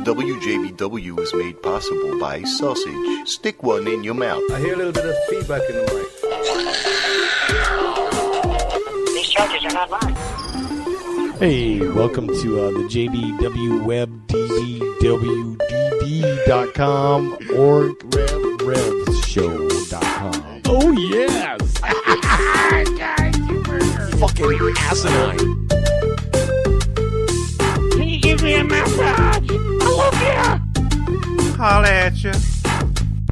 WJBW is made possible by sausage. Stick one in your mouth. I hear a little bit of feedback in the mic. These charges are not mine. Hey, welcome to the JBW Web DBWDD.com or RevShow.com. Oh, yes! Fucking asinine. Can you give me a massage? I love you. Holla at you.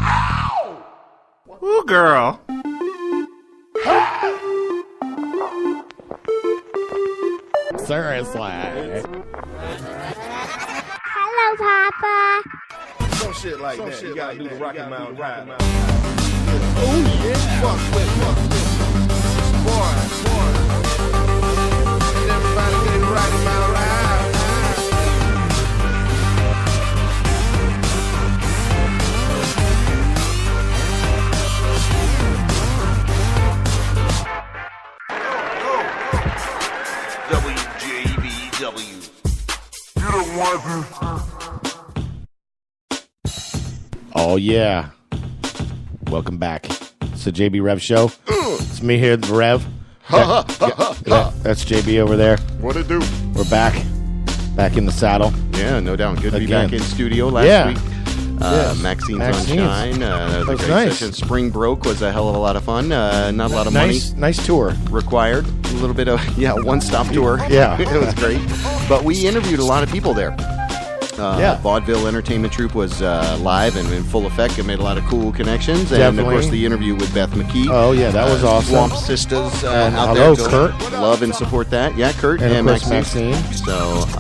Ow! Ooh, girl. Seriously. Hello, Papa. Some shit like that. You gotta do the Rocky Mountain Ride. Oh, yeah. Fuck with. Boy. Ain't everybody getting the Rocky Mountain Ride? WJBW. You don't want to. Oh, yeah. Welcome back. It's the JB Rev Show. It's me here, the Rev. That's JB over there. What it do? We're back. Back in the saddle. Yeah, no doubt. Good to be Again. back in studio last week. Yes. Maxine's Maxine's. on Shine. That was a great nice. session. Spring Broke was a hell of a lot of fun. Not a lot of money Nice tour. required. A little bit of, one-stop tour. Yeah. It was great. But we interviewed a lot of people there. Vaudeville Entertainment Troupe was live and in full effect and made a lot of cool connections. And, Definitely. of course, the interview with Beth McKee. Oh, yeah, that was awesome. Swamp Sisters out hello, there. Kurt. Love and support that. Yeah, Kurt And, and of course, Maxine. Maxine. So, So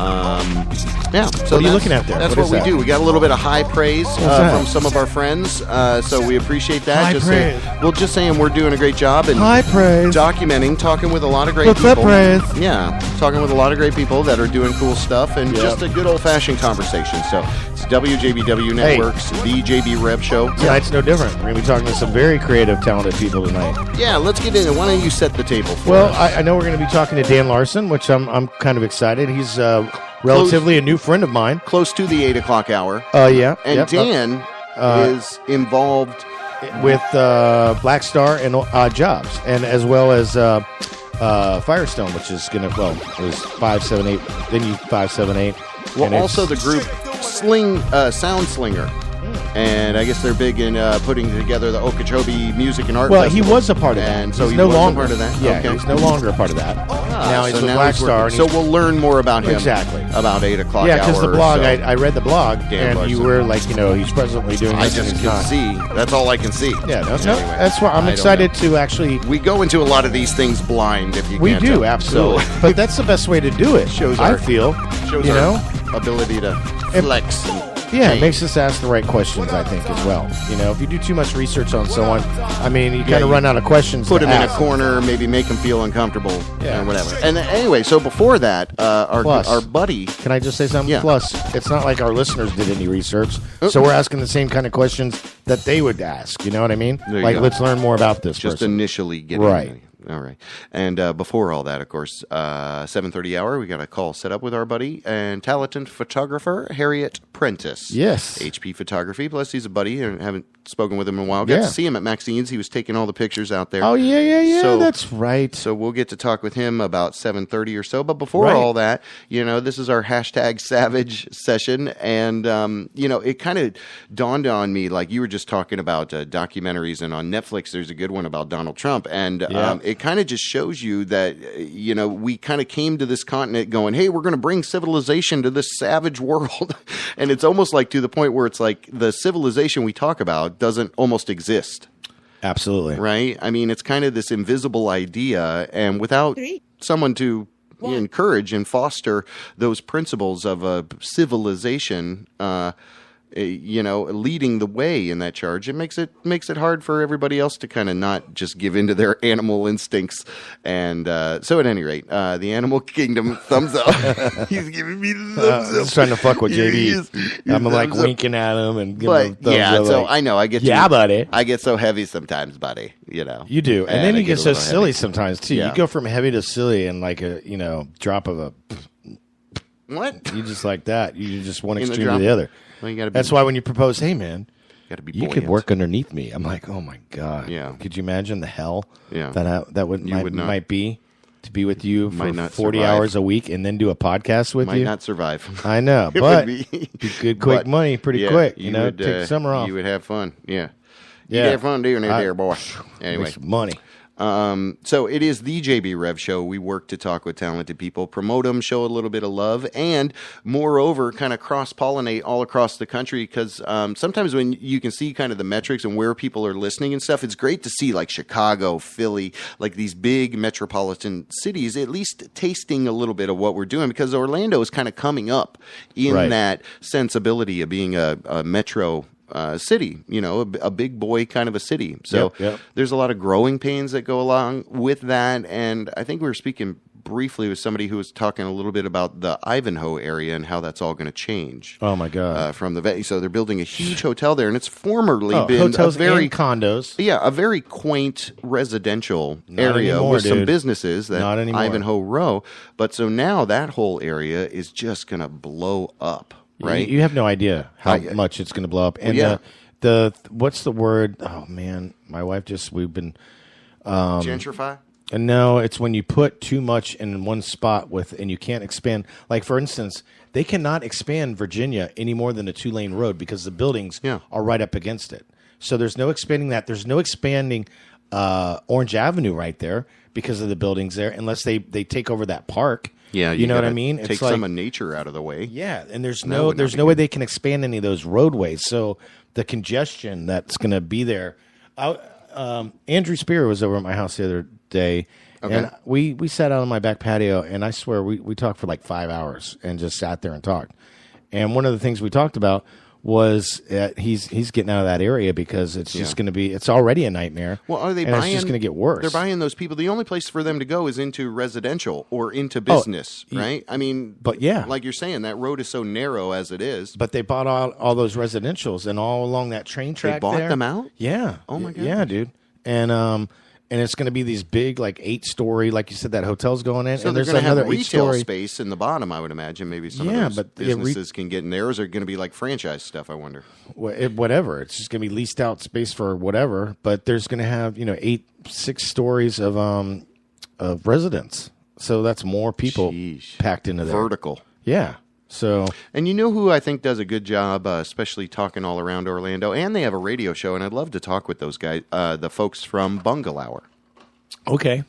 What are you looking at there? That's What what is we that? do. We got a little bit of high praise that? from some of our friends, so we appreciate that. High praise. Just saying we're doing a great job and High praise. documenting, talking with a lot of great What's people. up, praise? Yeah, talking with a lot of great people that are doing cool stuff and Yep. just a good old-fashioned conversation. So it's WJBW Networks, the JB Rev Show. Tonight's no different. We're going to be talking to some very creative, talented people tonight. Yeah, let's get into it. Why don't you set the table for Well, us? I know we're going to be talking to Dan Larsen, which I'm kind of excited. He's relatively a new friend of mine. Close to the 8 o'clock hour. Yeah. And yep, Dan is involved with Black Star and Odd Jobs, and as well as Firestone, which is going to, it was 578, venue 578. Well, and also the it's- group Sound Slinger. And I guess they're big in putting together the Okeechobee Music and Art Well, Festival. he was a part of that. And so he's he no was longer a part of that? Yeah, Okay. he's no longer a part of that. Now he's so with now Black he's Star. working. And So we'll learn more about him. Exactly. About 8 o'clock yeah, because the hour, blog, so I read the blog, Dan and Larsen. you were like, he's presently doing I this just and he's can not. see. That's all I can see. Yeah, no, Anyway, that's why I'm I don't excited know. to actually. We go into a lot of these things blind if you We can't do, tell. absolutely. So, But that's the best way to do it. Shows I our- feel. shows you our know? ability to flex. And Yeah, it change. makes us ask the right questions, I think, as well. If you do too much research on someone, you kind of you run out of questions. Put to him in a ask. corner, maybe make him feel uncomfortable, Yeah. and whatever. And anyway, so before that, Plus. our buddy. Can I just say something? Yeah. Plus, it's not like our listeners did any research, so we're asking the same kind of questions that they would ask. You know what I mean? There you Like, go. let's learn more about this Just person. initially get Right. All right. And before all that, of course, 7:30 hour, we got a call set up with our buddy and talented photographer, Heriot Prentice. Yes. HP Photography. Plus, he's a buddy and haven't spoken with him in a while. Got Yeah. to see him at Maxine's. He was taking all the pictures out there. Oh, yeah, So- that's right. So we'll get to talk with him about 7:30 or so. But before Right. all that, this is our hashtag Savage session. And, it kind of dawned on me, like you were just talking about documentaries. And on Netflix, there's a good one about Donald Trump. And it kind of just shows you that, we kind of came to this continent going, hey, we're going to bring civilization to this savage world. And it's almost like to the point where it's like the civilization we talk about doesn't almost exist. Absolutely. Right? I mean, it's kind of this invisible idea, and without someone to encourage and foster those principles of a civilization, leading the way in that charge, it makes it hard for everybody else to kind of not just give into their animal instincts. And so, at any rate, the animal kingdom, thumbs up. He's giving me the thumbs up. Just trying to fuck with JD. He's I'm like thumbs up. winking at him and giving him But thumbs yeah, up, so like, I know I get buddy. I get so heavy sometimes, buddy. You do, and then I you get a so little silly heavy. sometimes too. Yeah. You go from heavy to silly in like a drop of a. What? You just like that. You just one In the extreme to drop? the other. Well, you gotta be, That's why when you propose, hey, man, gotta be you could buoyant. work underneath me. I'm like, oh, my God. Yeah. Could you imagine the hell Yeah. that would not. might be to be with you for Might not 40 survive. hours a week and then do a podcast with Might you? not survive. I know, It but would be good quick but, money pretty yeah, quick. You know, would, take summer off. You would have fun. Yeah. Yeah. You'd have fun doing it there, boy. Anyway. Make some money. So it is the JB Rev Show. We work to talk with talented people, promote them, show a little bit of love, and moreover, kind of cross-pollinate all across the country because sometimes when you can see kind of the metrics and where people are listening and stuff, it's great to see like Chicago, Philly, like these big metropolitan cities, at least tasting a little bit of what we're doing because Orlando is kind of coming up in Right. that sensibility of being a metro city, a big boy kind of a city. So Yep. there's a lot of growing pains that go along with that. And I think we were speaking briefly with somebody who was talking a little bit about the Ivanhoe area and how that's all going to change. Oh, my God. From the so they're building a huge hotel there, and it's formerly been hotels a very and condos. yeah, a very quaint residential Not area anymore, with some dude. businesses that Not anymore. Ivanhoe Row. But so now that whole area is just going to blow up, right? You have no idea how I- much it's going to blow up. And yeah. the what's the word? Oh, man. My wife we've been. Gentrify. And no, it's when you put too much in one spot and you can't expand. Like, for instance, they cannot expand Virginia any more than a 2-lane road because the buildings Yeah. are right up against it. So there's no expanding that. There's no expanding Orange Avenue right there because of the buildings there, unless they take over that park. Yeah, you know what I gotta mean? Take It's some like, of nature out of the way. yeah, and there's That no would not be way good. they can expand any of those roadways. So the congestion that's going to be there. Andrew Spear was over at my house the other day, and we sat out on my back patio, and I swear we talked for like 5 hours and just sat there and talked. And one of the things we talked about was he's getting out of that area because it's just going to be, it's already a nightmare. Well, are they and buying? it's just going to get worse. They're buying those people. The only place for them to go is into residential or into business, right? I mean, but yeah. like you're saying, that road is so narrow as it is. But they bought all those residentials and all along that train track. bought there. them out? Yeah. Oh, my Yeah, gosh. dude. And it's going to be these big, like 8-story, like you said, that hotel's going in. So and they're there's going to have another retail 8-story. space in the bottom, I would imagine. Maybe some Yeah, of those but, yeah, businesses can get in there. Or is it going to be like franchise stuff, I wonder? Whatever. It's just going to be leased out space for whatever. But there's going to have 6 stories of residents. So that's more people Sheesh. packed into there. Vertical. Yeah. So And you know who I think does a good job, especially talking all around Orlando? And they have a radio show, and I'd love to talk with those guys, the folks from Bungle Hour. okay,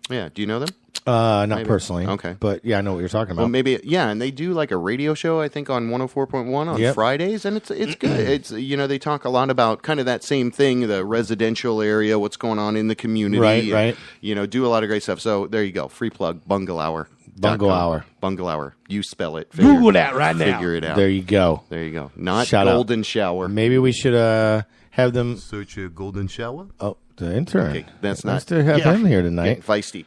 Yeah, do you know them? not Maybe. personally. Okay. but yeah, I know what you're talking about. Well, maybe, yeah, and they do like a radio show, I think, on 104.1 on Yep. Fridays, and it's good. It's they talk a lot about kind of that same thing, the residential area, what's going on in the community. Right, and, right. Do a lot of great stuff. So there you go, free plug, Bungle Hour. Bungle Hour. Bungle Hour. You spell it. Google that right now. Figure it out. There you go. There you go. Not Shout out. golden shower. Maybe we should have them. Search your golden shower. Oh, the intern. Okay, that's Nice not. to have Yeah. him here Getting tonight. feisty.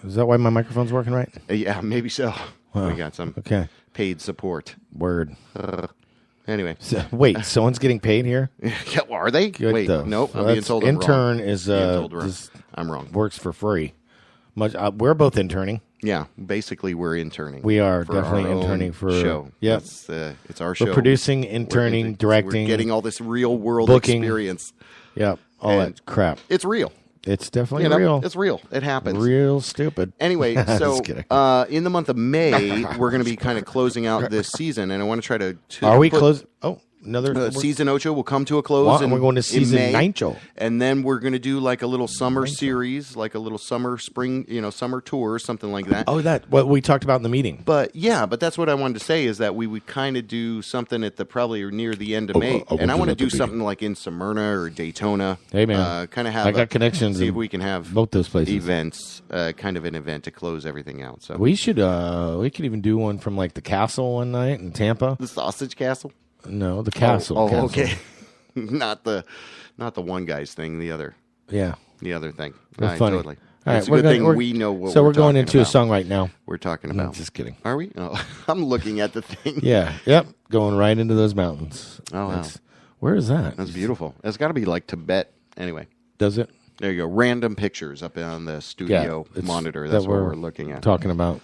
Is that why my microphone's working right? Yeah, maybe so. We got some Okay. paid support. Word. Anyway. So, wait, someone's getting paid here? Yeah, well, are they? Good Wait, though. nope. I'm Well, being told I'm wrong. intern is Being told wrong. just I'm wrong. works for free. We're both interning. Yeah, basically we're interning. We are for definitely our own interning for show. Yep. It's our show. We're producing, We're interning, so directing. We're getting all this real world booking. experience. Yep. All And- that crap. It's real. It's definitely You know, real. It's real. It happens. Real stupid. Anyway, so Just kidding. in the month of May, we're going to be kind of closing out this season, and I want to try to Are we put- close? Oh, another season 8 will come to a close. What? in- We're going to in season May, 9. and then we're going to do like a little summer series, like a little summer spring, summer tour, something like that. Oh, that what we talked about in the meeting. But that's what I wanted to say is that we would kind of do something at the probably near the end of May, and I want to do something like in Smyrna or Daytona. Hey, man. kind of have I got connections See in if we can have both those places. events, kind of an event to close everything out. So We should. We could even do one from like the castle one night in Tampa. the Sausage Castle. No, the castle. Oh, castle. okay. not the one guy's thing. The other Yeah. thing. That's Right, funny. totally. All right, It's a good thing we know what so we're we're going talking into about. a song right now. We're talking No, about. just kidding. Are we? Oh, I'm looking at the thing. Yeah. Yep. Going right into those mountains. Oh, wow. Where is that? That's beautiful. It's got to be like Tibet. Anyway, Does it? there you go. Random pictures up on the studio it's- monitor. That's that what we're looking at. Talking about.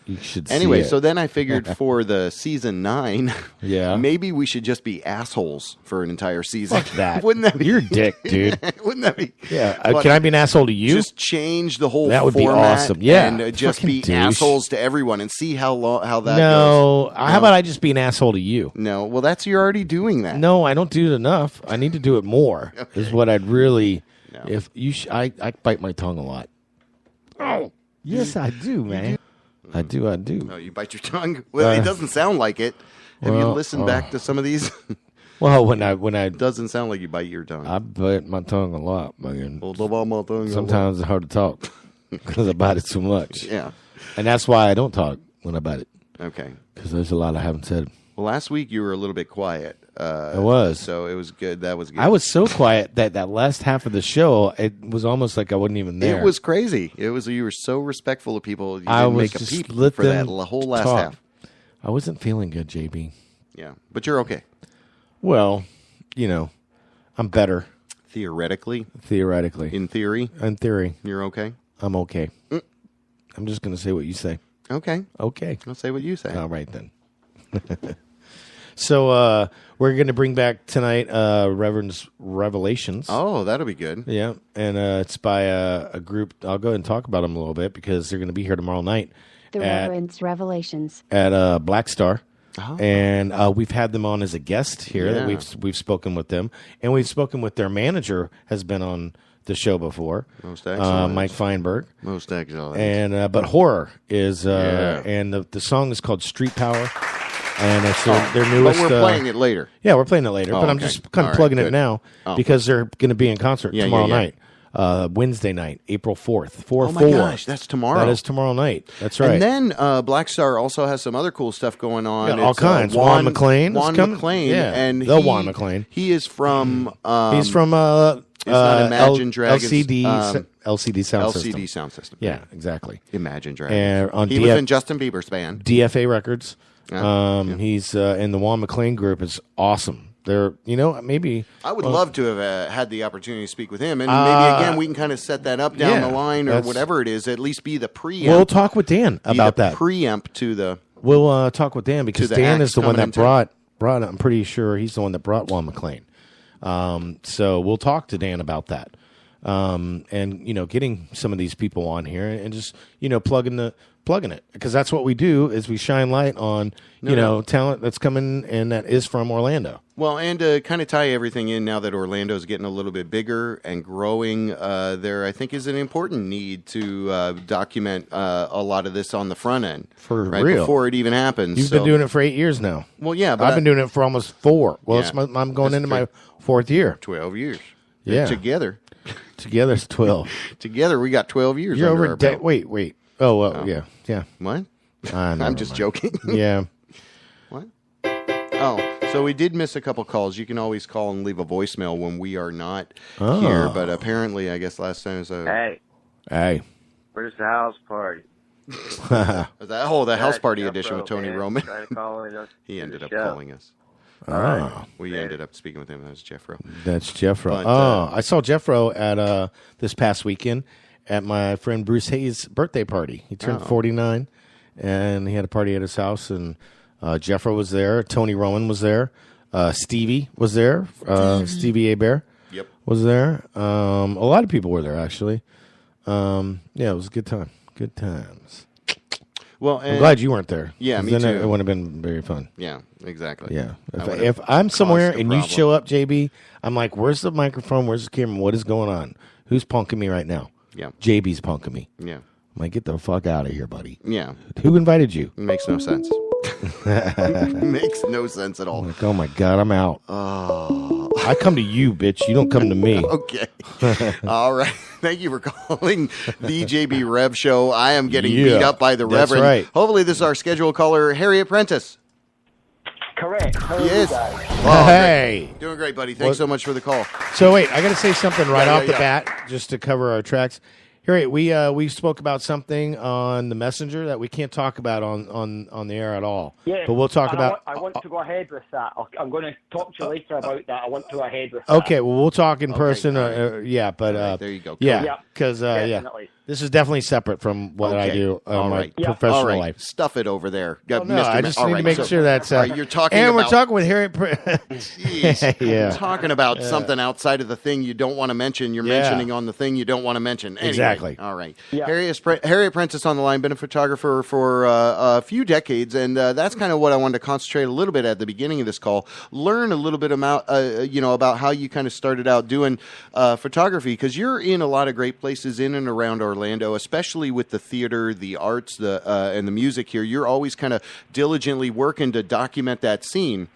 You should Anyway, see it. so then I figured for the season 9, Yeah. maybe we should just be assholes for an entire season. Fuck that. Wouldn't that be? You're a dick, dude. Wouldn't that be? Yeah. But Can I be an asshole to you? Just change the whole That would be format awesome. Yeah. and just Fucking be douche. assholes to everyone and see how that goes. No. How about I just be an asshole to you? No, well, you're already doing that. No, I don't do it enough. I need to do it more. Is what I'd really. No. If you, I bite my tongue a lot. Oh, yes, I do, man. I do. Oh, you bite your tongue? Well, it doesn't sound like it. Have you well, listened back to some of these? Well, when I It doesn't sound like you bite your tongue. I bite my tongue a lot, man. Sometimes Sometimes it's hard to talk because I bite it too much. Yeah. And that's why I don't talk when I bite it, Okay. because there's a lot I haven't said. Well, last week you were a little bit quiet. I was. So it was good. That was good. I was so quiet that last half of the show, it was almost like I wasn't even there. It was crazy. You were so respectful of people. You I didn't was make a just peep let for that them whole last talk. half. I wasn't feeling good, JB. Yeah. But you're okay. Well, I'm better Theoretically, theoretically. in theory, In theory, you're okay. I'm okay. I'm just going to say what you say. Okay. Okay. I'll say what you say. All right, then. So we're going to bring back tonight Reverend's Revelations. Oh, that'll be good. Yeah, and it's by a group. I'll go ahead and talk about them a little bit because they're going to be here tomorrow night The Reverend's Revelations. at Black Star. Oh. And we've had them on as a guest here. Yeah. We've spoken with them, and we've spoken with their manager. Has been on the show before. Most excellent. Mike Feinberg. Most excellent. And but horror is Yeah. and the song is called Street Power, and it's their newest. But we're playing it later. Yeah, we're playing it later, Oh, but I'm okay. just kind All of right, plugging it good. now Oh. because they're going to be in concert Yeah, tomorrow yeah, yeah. night, Wednesday night, April 4th, 4 Oh my 4. gosh, that's tomorrow. That is tomorrow night. That's right. And then Black Star also has some other cool stuff going on. Yeah, all It's, kinds. Juan McClain is Juan coming. McClain. Yeah, And the Juan McClain. He is from... He's from not Imagine Dragons, LCD Sound System. LCD Sound System. Yeah, exactly. Imagine Dragons. And on he was in Justin Bieber's band. DFA Records. Yeah. He's in the Juan McClain group. Is awesome. They're maybe I would love to have had the opportunity to speak with him, and maybe again we can kind of set that up down yeah, the line or that's- whatever it is. At least be the preamp. we'll talk with Dan about that. Preamp to the. We'll talk with Dan because the Dan acts is the one coming that brought. I'm pretty sure he's the one that brought Juan McClain. So we'll talk to Dan about that. And getting some of these people on here and just plugging it, because that's what we do is we shine light on talent that's coming and that is from Orlando. Well, and to kind of tie everything in now that Orlando's getting a little bit bigger and growing, there I think is an important need to document a lot of this on the front end For real. before it even happens. You've been doing it for 8 years now. Well, yeah, but I've been doing it for almost 4. Well, Yeah. I'm going That's into my true. 4th year. 12 years. Yeah. Together Together it's 12. we got 12 years. You're under over our belt. wait. Oh, well, yeah. What? Never I'm just mind. joking. Yeah. What? Oh, so we did miss a couple calls. You can always call and leave a voicemail when we are not here. But apparently, I guess last time was Hey, Hey. where's the house party? the house party Jeffro, edition with Tony man, Roman. trying to call in He to ended the up show. calling us. Oh. We ended up speaking with him. That was Jeffro. That's Jeffro. But, I saw Jeffro at this past weekend at my friend Bruce Hayes' birthday party. He turned 49, and he had a party at his house, and Jeffro was there. Tony Roman was there. Stevie was there. Stevie Abear Yep. was there. A lot of people were there, actually. Yeah, it was a good time. Good times. Well, I'm glad you weren't there. Yeah, 'cause me then too. It would have been very fun. Yeah, exactly. Yeah. That would've If I'm somewhere caused a and you problem. show up, JB, I'm like, where's the microphone? Where's the camera? What is going on? Who's punking me right now? Yeah. JB's punking me. Yeah. I'm like, get the fuck out of here, buddy. Yeah. Who invited you? Makes no sense. Makes no sense at all. I'm like, oh my God, I'm out. Oh. I come to you, bitch. You don't come to me. Okay. All right. Thank you for calling the JB Rev Show. I am getting Yeah, beat up by the that's Reverend. right. Hopefully, this is our scheduled caller, Heriot Prentice. Correct. How are Yes. you guys? Oh, Hey. great. Doing great, buddy. Thanks so much for the call. So wait, I got to say something right Yeah, off yeah, the yeah. bat, just to cover our tracks. Here, we spoke about something on the messenger that we can't talk about on the air at all. Yeah, but we'll talk and about. I want to go ahead with that. I'm going to talk to you later about that. I want to go ahead with that. Okay, well, we'll talk in person. all right. Yeah, but All right, there you go. Yeah, Yeah, because yeah. definitely. This is definitely separate from what I Okay. do in All my right. professional All right. life. Stuff it over there. Oh, no, I just need to make sure that's. All right, you're talking and about. we're talking with Heriot. Jeez, Yeah. talking about something outside of the thing you don't want to mention. You're mentioning on the thing you don't want to mention. Anyway, Exactly. All right. Yeah. Heriot Prentice on the line, been a photographer for a few decades, and that's kind of what I wanted to concentrate a little bit at the beginning of this call. Learn a little bit about about how you kind of started out doing photography, because you're in a lot of great places in and around Orlando, especially with the theater, the arts, and the music here. You're always kind of diligently working to document that scene.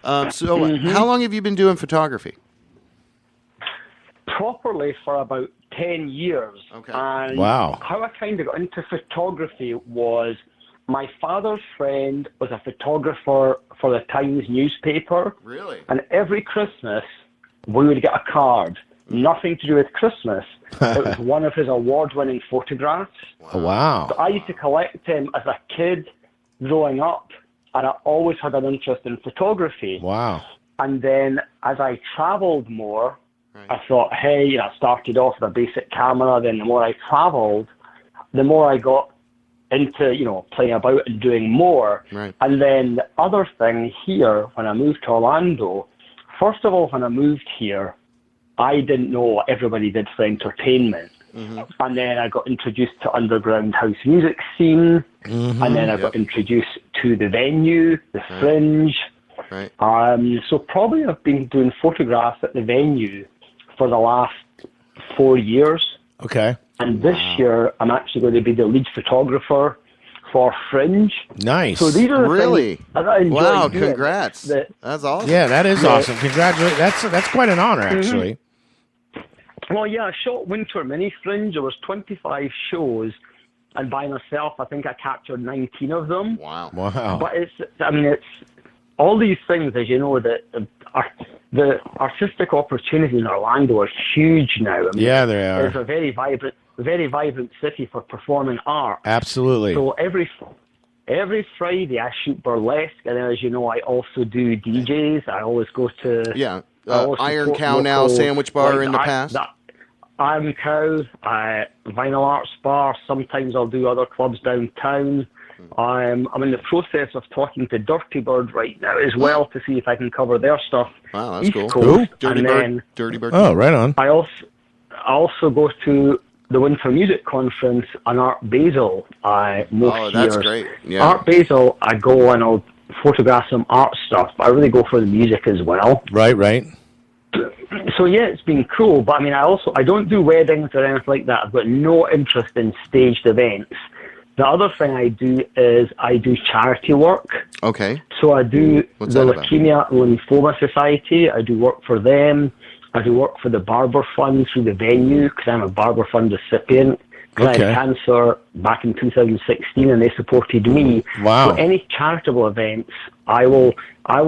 So how long have you been doing photography? Properly for about 10 years. Okay. And Wow. how I kind of got into photography was my father's friend was a photographer for the Times newspaper. Really? And every Christmas, we would get a card. Nothing to do with Christmas. It was one of his award-winning photographs. Oh, wow. So I used to collect him as a kid growing up, and I always had an interest in photography. Wow. And then as I traveled more, I thought, hey, I started off with a basic camera. Then the more I traveled, the more I got into, playing about and doing more. Right. And then the other thing here, when I moved to Orlando, first of all, when I moved here, I didn't know what everybody did for entertainment. Mm-hmm. And then I got introduced to underground house music scene. Mm-hmm. And then I got introduced to the Venue, the Fringe. Right. So probably I've been doing photographs at the Venue for the last 4 years. Okay. And this year, I'm actually going to be the lead photographer for Fringe. Nice. So these are the Really? things that I enjoy Wow, doing. congrats. That's awesome. Yeah, that is awesome. Congratulations. That's quite an honor, actually. Well, yeah, I shot Winter Mini Fringe. There was 25 shows, and by myself, I think I captured 19 of them. Wow. Wow. But it's all these things, as you know, that the artistic opportunity in Orlando are huge now. Yeah, they are. It's a very vibrant city for performing art. Absolutely. So every Friday I shoot burlesque, and then, as you know, I also do DJs. I always go to Iron Cow now, Sandwich Bar in the past. Iron Cow, Vinyl Arts Bar. Sometimes I'll do other clubs downtown. I'm in the process of talking to Dirty Bird right now as well to see if I can cover their stuff. Wow, that's East cool. Coast. Dirty And Bird. Dirty Bird. Oh, right on. I also go to the Winter Music Conference on Art Basel most years. That's great. Yeah. Art Basel, I go and I'll photograph some art stuff, but I really go for the music as well. Right. So yeah, it's been cool, but I mean, I don't do weddings or anything like that. I've got no interest in staged events. The other thing I do is I do charity work. Okay. So I do What's the that about? Leukemia and Lymphoma Society. I do work for them. I do work for the Barber Fund through the Venue because I'm a Barber Fund recipient. I had cancer back in 2016, and they supported me. Wow. So any charitable events, I will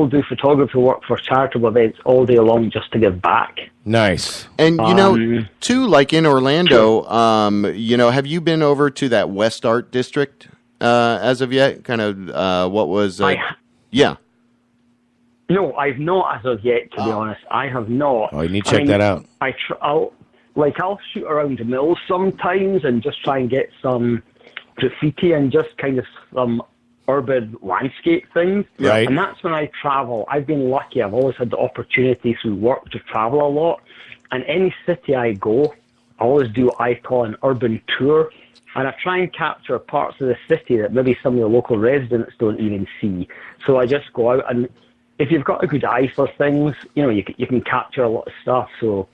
do photography work for charitable events all day long just to give back. Nice. And too, like in Orlando, have you been over to that West Art District as of yet? Kind of what was? Yeah. No, I've not as of yet. To be honest, I have not. Oh, you need to check that out. I'll shoot around the mills sometimes and just try and get some graffiti and just kind of some urban landscape things. Right. And that's when I travel. I've been lucky. I've always had the opportunity through work to travel a lot. And any city I go, I always do what I call an urban tour. And I try and capture parts of the city that maybe some of the local residents don't even see. So I just go out, and if you've got a good eye for things, you can capture a lot of stuff. So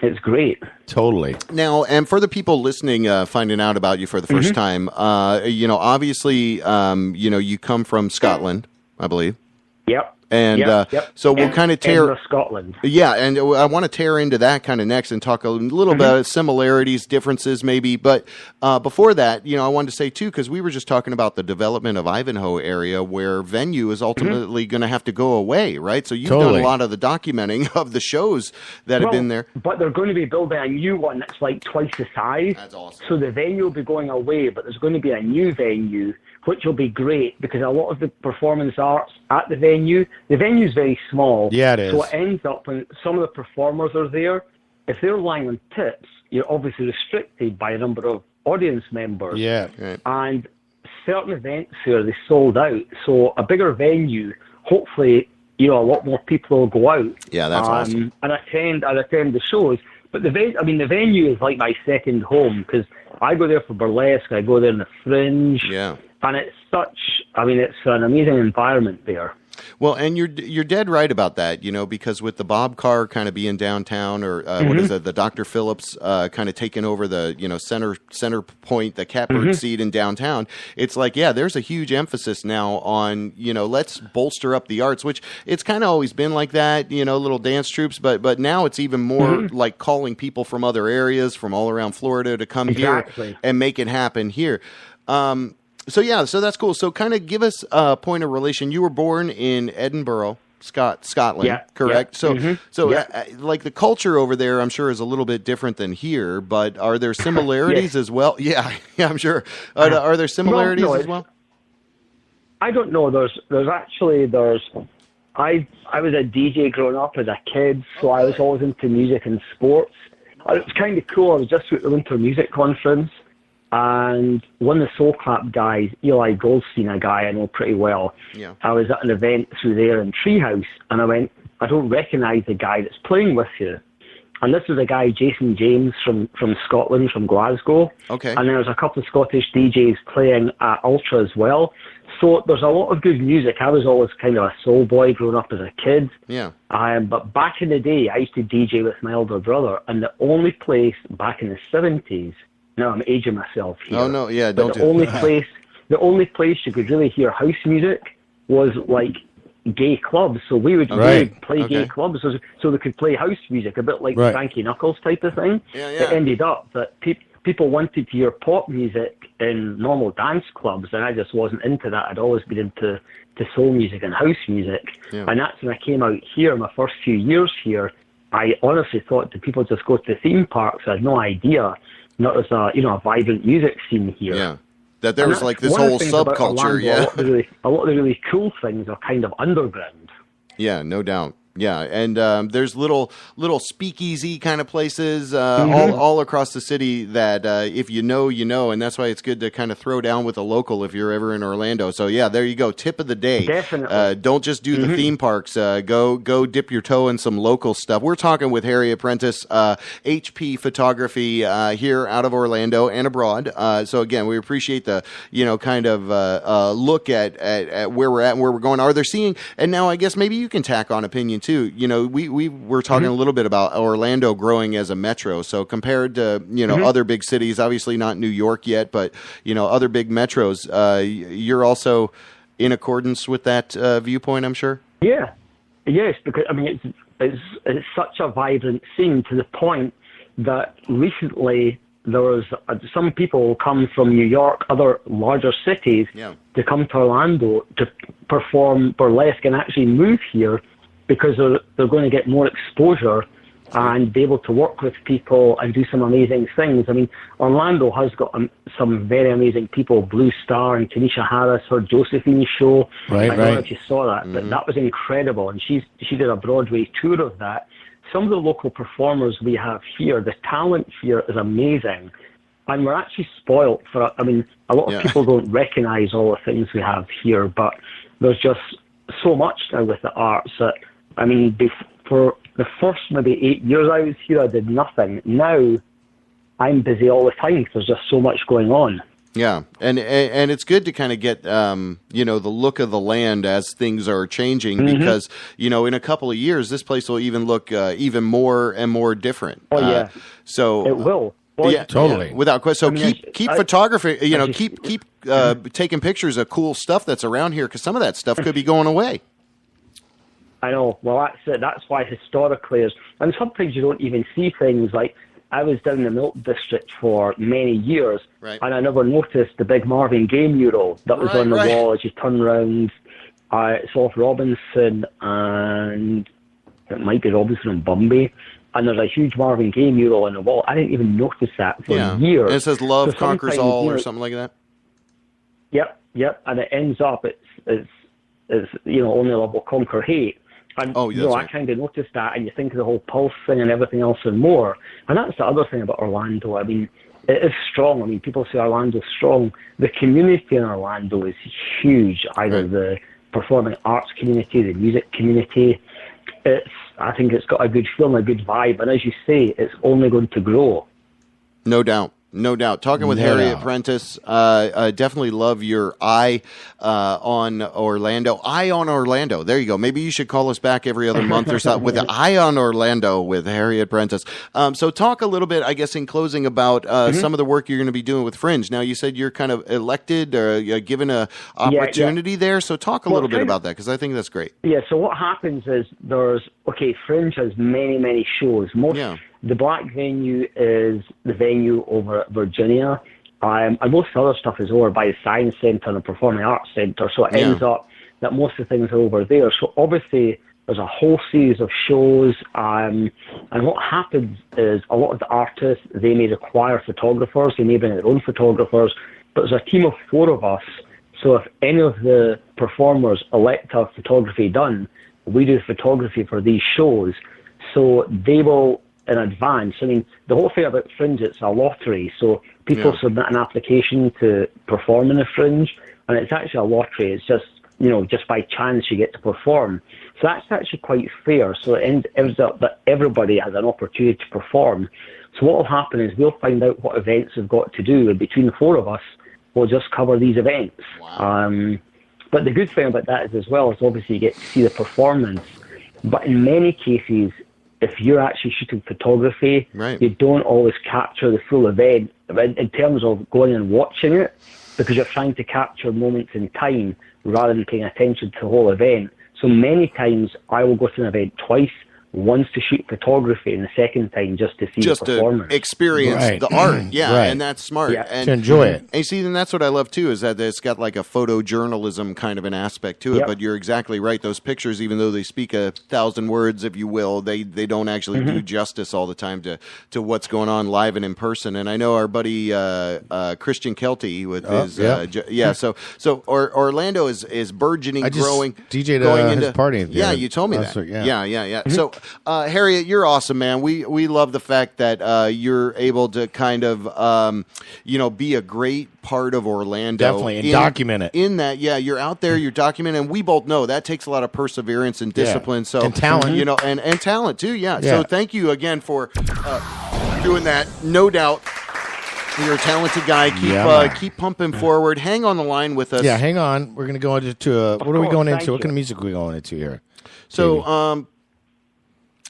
it's great. Totally. Now, and for the people listening, finding out about you for the first time, obviously, you come from Scotland, I believe. Yep. And so we'll kind of tear Scotland. Yeah, and I want to tear into that kind of next and talk a little about similarities, differences, maybe. But before that, I wanted to say too, because we were just talking about the development of Ivanhoe area, where Venue is ultimately going to have to go away, right? So you've done a lot of the documenting of the shows that have been there. But they're going to be building a new one that's like twice the size. That's awesome. So the venue will be going away, but there's going to be a new venue, which will be great because a lot of the performance arts at the venue is very small. Yeah, it is. So it ends up when some of the performers are there, if they're lying on tips, you're obviously restricted by a number of audience members. Yeah. Right. And certain events here, they sold out. So a bigger venue, hopefully, a lot more people will go out. Yeah, that's awesome. And attend the shows. But the venue is like my second home because I go there for burlesque. I go there in the Fringe. Yeah. And it's it's an amazing environment there. Well, and you're dead right about that, because with the Bob Carr kind of being downtown, or what is it, the Dr. Phillips kind of taking over the center point, the catbird seat in downtown. It's like, yeah, there's a huge emphasis now on let's bolster up the arts, which it's kind of always been like that, little dance troupes, but now it's even more like calling people from other areas, from all around Florida, to come here and make it happen here. So that's cool. So kind of give us a point of relation. You were born in Edinburgh, Scotland, correct? Yeah. So like the culture over there, I'm sure is a little bit different than here, but are there similarities as well? Yeah, I'm sure. Are there similarities as well? I don't know. I was a DJ growing up as a kid, so I was always into music and sports. It was kind of cool. I was just at the Winter Music Conference. And one of the Soul Clap guys, Eli Goldstein, a guy I know pretty well, I was at an event through there in Treehouse, and I went, I don't recognise the guy that's playing with you. And this was a guy, Jason James, from Scotland, from Glasgow. Okay. And there was a couple of Scottish DJs playing at Ultra as well. So there's a lot of good music. I was always kind of a soul boy growing up as a kid. Yeah. But back in the day, I used to DJ with my elder brother, and the only place back in the 70s, now I'm aging myself here. Oh, no, yeah, don't do it. The only place you could really hear house music was like gay clubs. So we would play gay clubs so they could play house music, a bit like Frankie Knuckles type of thing. Yeah. It ended up that people wanted to hear pop music in normal dance clubs, and I just wasn't into that. I'd always been into soul music and house music. Yeah. And that's when I came out here, my first few years here, I honestly thought that people just go to the theme parks. I had no idea. Not as a vibrant music scene here. Yeah, that there was like this whole subculture. Orlando, a lot of the really cool things are kind of underground. Yeah, no doubt. Yeah, and there's little speakeasy kind of places all across the city that if you know, and that's why it's good to kind of throw down with a local if you're ever in Orlando. So yeah, there you go. Tip of the day. Definitely. Don't just do the theme parks. Go dip your toe in some local stuff. We're talking with Heriot Prentice, HP Photography here out of Orlando and abroad. So again, we appreciate the kind of look at where we're at and where we're going. Are there seeing? And now I guess maybe you can tack on opinion too. We were talking a little bit about Orlando growing as a metro. So compared to other big cities, obviously not New York yet, but other big metros, you're also in accordance with that viewpoint, I'm sure. Yeah, yes, because it's such a vibrant scene to the point that recently there was some people come from New York, other larger cities, to come to Orlando to perform burlesque and actually move here, because they're going to get more exposure and be able to work with people and do some amazing things. I mean, Orlando has got some very amazing people, Blue Star and Tanisha Harris, her Josephine show. I don't know if you saw that, but that was incredible. And she did a Broadway tour of that. Some of the local performers we have here, the talent here is amazing. And we're actually spoilt for, a lot of people don't recognize all the things we have here, but there's just so much now with the arts that, for the first maybe 8 years I was here, I did nothing. Now I'm busy all the time because there's just so much going on. Yeah, and it's good to kind of get the look of the land as things are changing, because in a couple of years this place will even look even more and more different. Oh yeah, so it will. Well, yeah, totally, without question. So keep photography. Keep taking pictures of cool stuff that's around here, because some of that stuff could be going away. I know. Well, that's it. That's why historically and sometimes you don't even see things like. I was down in the Milk District for many years, and I never noticed the big Marvin Gaye mural that was on the wall as you turn around. It's off Robinson, and it might be Robinson and Bombay. And there's a huge Marvin Gaye mural on the wall. I didn't even notice that for years. And it says "Love conquers all" or something like that. Yep. And it ends up it's only love will conquer hate. And Oh, that's I right. kind of noticed that, and you think of the whole pulse thing and everything else and more. And that's the other thing about Orlando. I mean, it is strong. I mean, people say Orlando's strong. The community in Orlando is huge, either Right. the performing arts community, the music community. I think it's got a good feel and a good vibe. And as you say, it's only going to grow. No doubt. No doubt. Talking with No Heriot doubt. Prentice, definitely love your eye on Orlando. Eye on Orlando. There you go. Maybe you should call us back every other month or something with an eye on Orlando with Heriot Prentice. So talk a little bit, I guess, in closing about some of the work you're going to be doing with Fringe. Now, you said you're kind of elected or given a opportunity there. So talk a little bit about that, because I think that's great. Yeah, so what happens is Fringe has many, many shows. The Black venue is the venue over at Virginia, and most of the other stuff is over by the Science Centre and the Performing Arts Centre, so it ends up that most of the things are over there. So obviously there's a whole series of shows, and what happens is a lot of the artists, they may require photographers, they may bring their own photographers, but there's a team of 4 of us, so if any of the performers elect to have photography done, we do photography for these shows, so they will in advance. I mean, the whole thing about Fringe, it's a lottery. So people submit an application to perform in the Fringe, and it's actually a lottery. It's just, just by chance you get to perform. So that's actually quite fair. So it ends up that everybody has an opportunity to perform. So what will happen is we'll find out what events we've got to do, and between the 4 of us, we'll just cover these events. Wow. But the good thing about that is, as well, is obviously you get to see the performance. But in many cases, if you're actually shooting photography, you don't always capture the full event in terms of going and watching it, because you're trying to capture moments in time rather than paying attention to the whole event. So many times I will go to an event twice, once to shoot photography and the second time just to see the performance. To experience the art. And that's smart. And to enjoy it. And see, and that's what I love too, is that it's got like a photojournalism kind of an aspect to it. But you're exactly right. Those pictures, even though they speak 1,000 words, if you will, they don't actually do justice all the time to what's going on live and in person. And I know our buddy Christian Kelty with his so Orlando is burgeoning, growing. DJ'd going his into party. Yeah, you told me that. Yeah. So Heriot, you're awesome, man. We love the fact that you're able to kind of be a great part of Orlando. Definitely, and document it. In that, you're out there, you're documenting, and we both know that takes a lot of perseverance and discipline. So and talent, and talent too. Yeah. So thank you again for doing that. No doubt. You're a talented guy. Keep pumping forward. Hang on the line with us. Yeah, hang on. We're going to go into what are we going into? What kind of music are we going into here? So,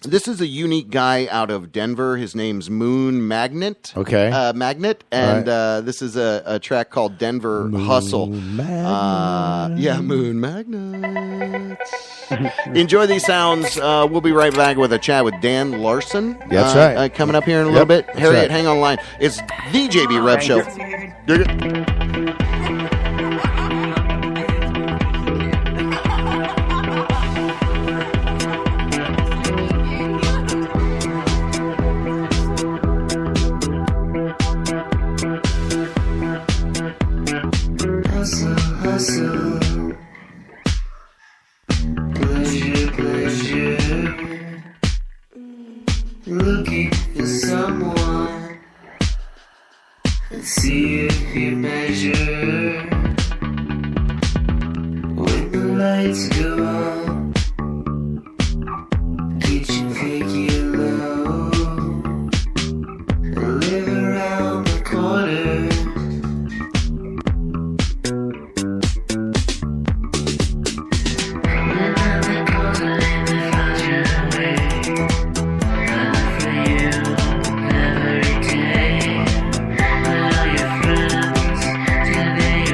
this is a unique guy out of Denver. His name's Moon Magnet. Okay. Magnet. And this is a track called Denver Hustle. Moon Magnet. Enjoy these sounds. We'll be right back with a chat with Dan Larsen. That's right. Coming up here in a little bit. Heriot, hang on the line. It's the JB Rev Show. Looking for someone. Let's see if you measure when the lights go on. Kitchen figure low. Live around the corner. Every day, all your friends, do they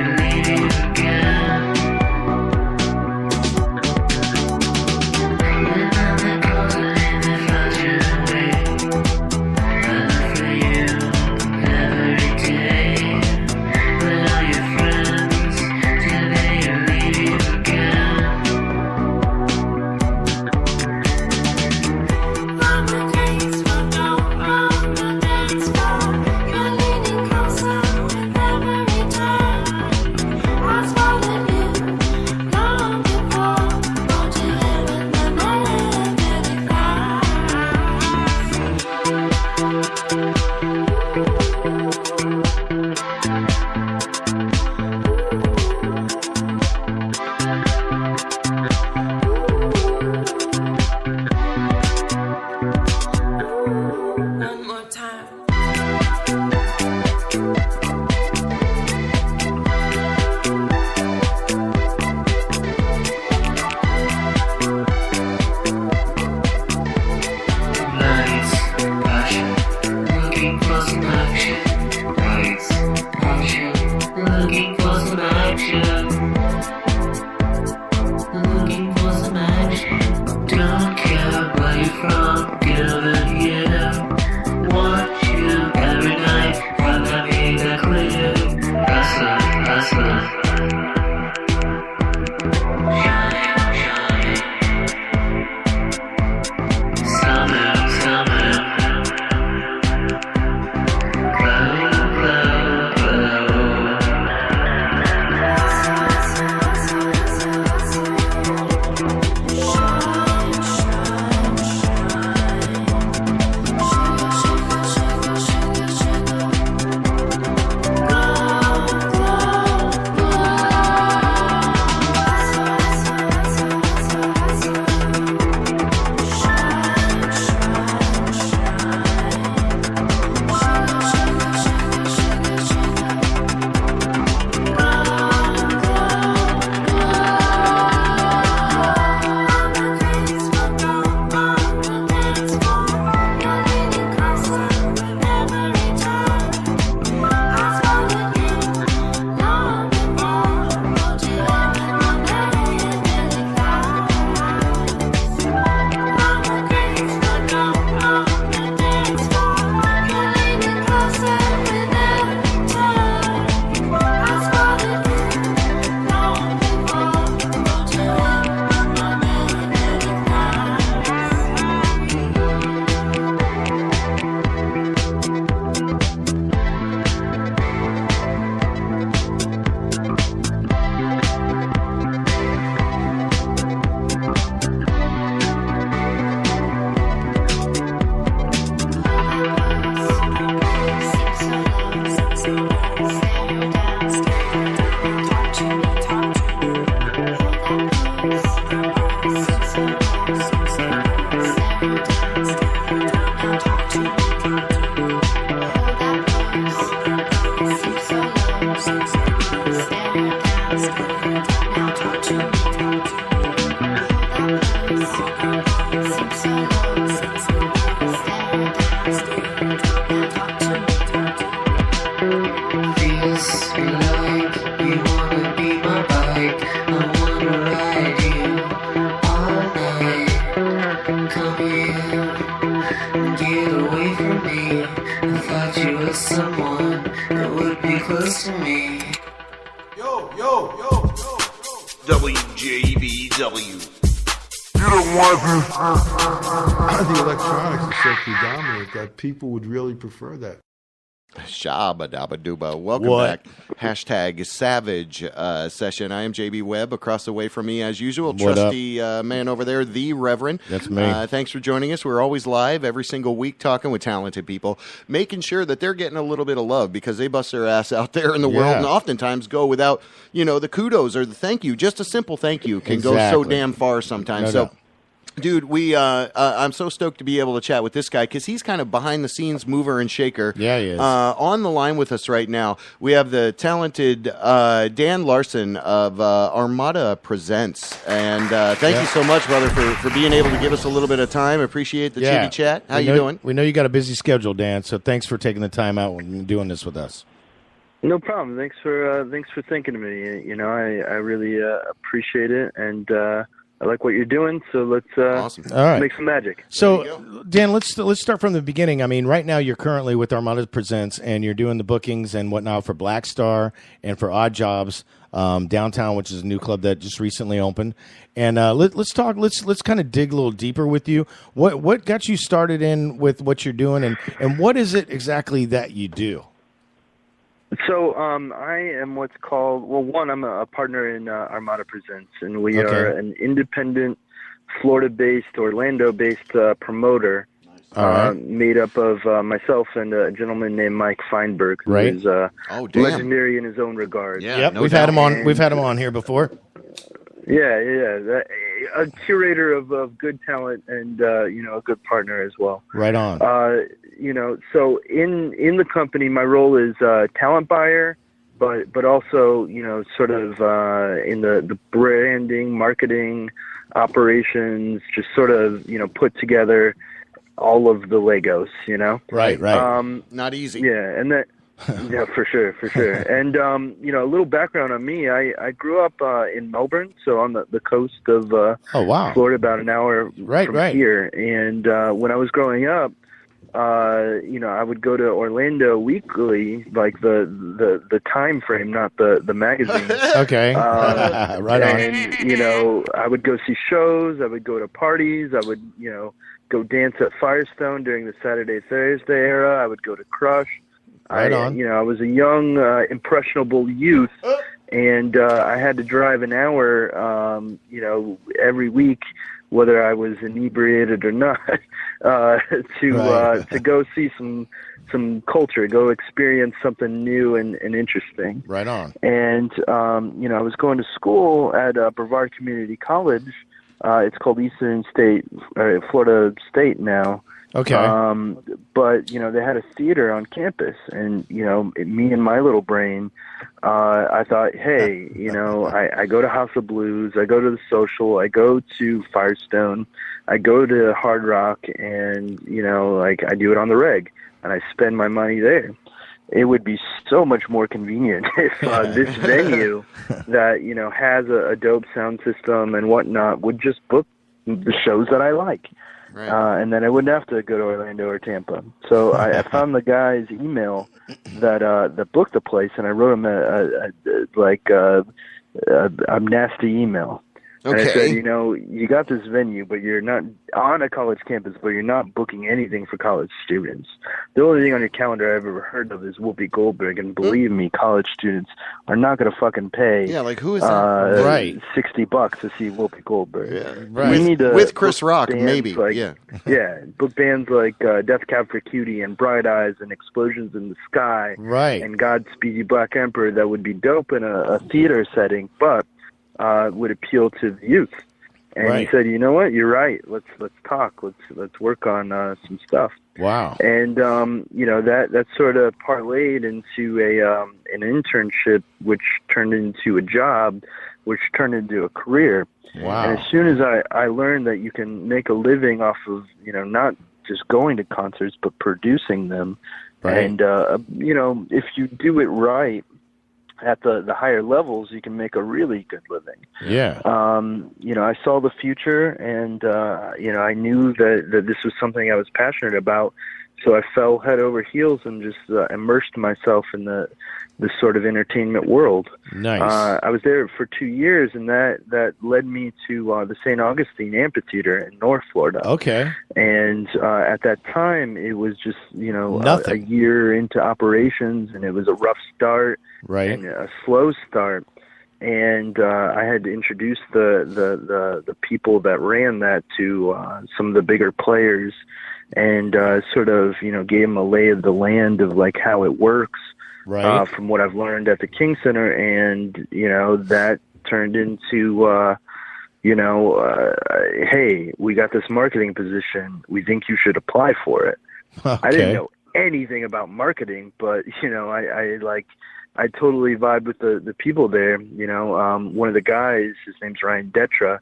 me. I thought you were someone that would be close to me. WJBW. The electronics is so predominant that people would really prefer that. Shabba dabba dooba. Welcome back. Hashtag Savage session. I am JB Webb. Across the way from me, as usual, trusty man over there, the Reverend. That's me. Thanks for joining us. We're always live every single week talking with talented people, making sure that they're getting a little bit of love because they bust their ass out there in the world and oftentimes go without, the kudos or the thank you. Just a simple thank you can go so damn far sometimes. Dude, I'm so stoked to be able to chat with this guy because he's kind of behind-the-scenes mover and shaker. Yeah, he is. On the line with us right now, we have the talented Dan Larsen of Armada Presents. And thank you so much, brother, for being able to give us a little bit of time. Appreciate the chitty chat. How you doing? We know you got a busy schedule, Dan, so thanks for taking the time out and doing this with us. No problem. Thanks for thinking of me. I really appreciate it, and I like what you're doing, so let's make some magic. So, Dan, let's start from the beginning. I mean, right now you're currently with Armada Presents, and you're doing the bookings and whatnot for Black Star and for Odd Jobs downtown, which is a new club that just recently opened. And let's kind of dig a little deeper with you. What got you started in with what you're doing, and what is it exactly that you do? So I am what's called, I'm a partner in Armada Presents, and we are an independent, Florida-based, Orlando-based promoter made up of myself and a gentleman named Mike Feinberg, who is legendary in his own regard. Yeah, we've had him on. We've had him on here before. Yeah. A curator of good talent and a good partner as well. Right on. So in the company, my role is talent buyer, but also sort of in the branding, marketing, operations, just sort of put together all of the Legos. Right. Not easy. Yeah, and that. Yeah, for sure. And, a little background on me. I grew up in Melbourne, so on the coast of Florida, about an hour from here. And when I was growing up, I would go to Orlando weekly, like the time frame, not the magazine. Okay. Right on. And, I would go see shows. I would go to parties. I would, go dance at Firestone during the Saturday, Thursday era. I would go to Crush. Right on. I was a young, impressionable youth, and I had to drive an hour, every week, whether I was inebriated or not, to go see some culture, go experience something new and interesting. Right on. And I was going to school at Brevard Community College. It's called Eastern State, Florida State now. Okay. But, they had a theater on campus, and, me and my little brain, I thought, hey, I go to House of Blues, I go to the Social, I go to Firestone, I go to Hard Rock, and, I do it on the reg, and I spend my money there. It would be so much more convenient if this venue that, has a dope sound system and whatnot would just book the shows that I like. Right. And then I wouldn't have to go to Orlando or Tampa. So I found the guy's email that booked the place, and I wrote him a nasty email. Okay. And I said, you got this venue, but you're not on a college campus, but you're not booking anything for college students. The only thing on your calendar I've ever heard of is Whoopi Goldberg, and believe me, college students are not going to fucking pay. Yeah, like who is that? Right, $60 to see Whoopi Goldberg. Yeah, right. We need with Chris Rock, maybe. Book bands like Death Cab for Cutie and Bright Eyes and Explosions in the Sky, right, and Godspeed You Black Emperor. That would be dope in a theater setting, but would appeal to the youth. And he said, you know what, you're right. Let's talk. Let's work on some stuff. Wow. And that sort of parlayed into an internship, which turned into a job, which turned into a career. Wow. And as soon as I learned that you can make a living off of not just going to concerts but producing them, and if you do it right at the higher levels, you can make a really good living. Yeah. I saw the future, and I knew that this was something I was passionate about, So I fell head over heels and just immersed myself in the sort of entertainment world. Nice. I was there for 2 years, and that led me to the St. Augustine Amphitheater in North Florida. Okay. And at that time, it was just a year into operations, and it was a rough start, right, and a slow start. And I had to introduce the people that ran that to some of the bigger players, and sort of gave them a lay of the land of like how it works. Right. From what I've learned at the King Center, and that turned into hey, we got this marketing position. We think you should apply for it. Okay. I didn't know anything about marketing, but I totally vibe with the people there. One of the guys, his name's Ryan Detra.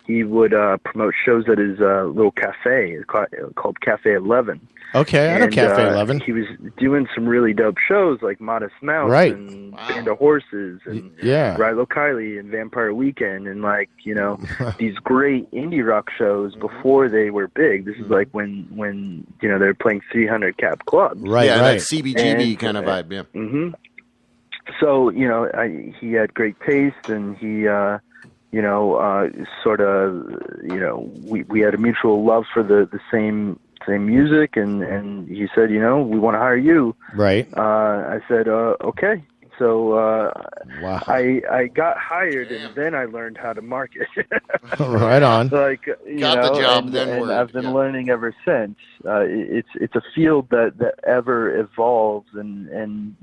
He would promote shows at his little cafe called Cafe 11. Okay, I know Cafe 11. He was doing some really dope shows like Modest Mouse and Band of Horses and Rilo Kiley and Vampire Weekend and these great indie rock shows before they were big. This is like when they were playing 300 cap clubs. Right, that CBGB kind of vibe, yeah. Mm-hmm. So, he had great taste, and he, sort of, we had a mutual love for the same music, and he said, we want to hire you. Right. I said, okay. So wow. I got hired, and then I learned how to market. Right on. Got the job, and I've been learning ever since. It's a field that ever evolves and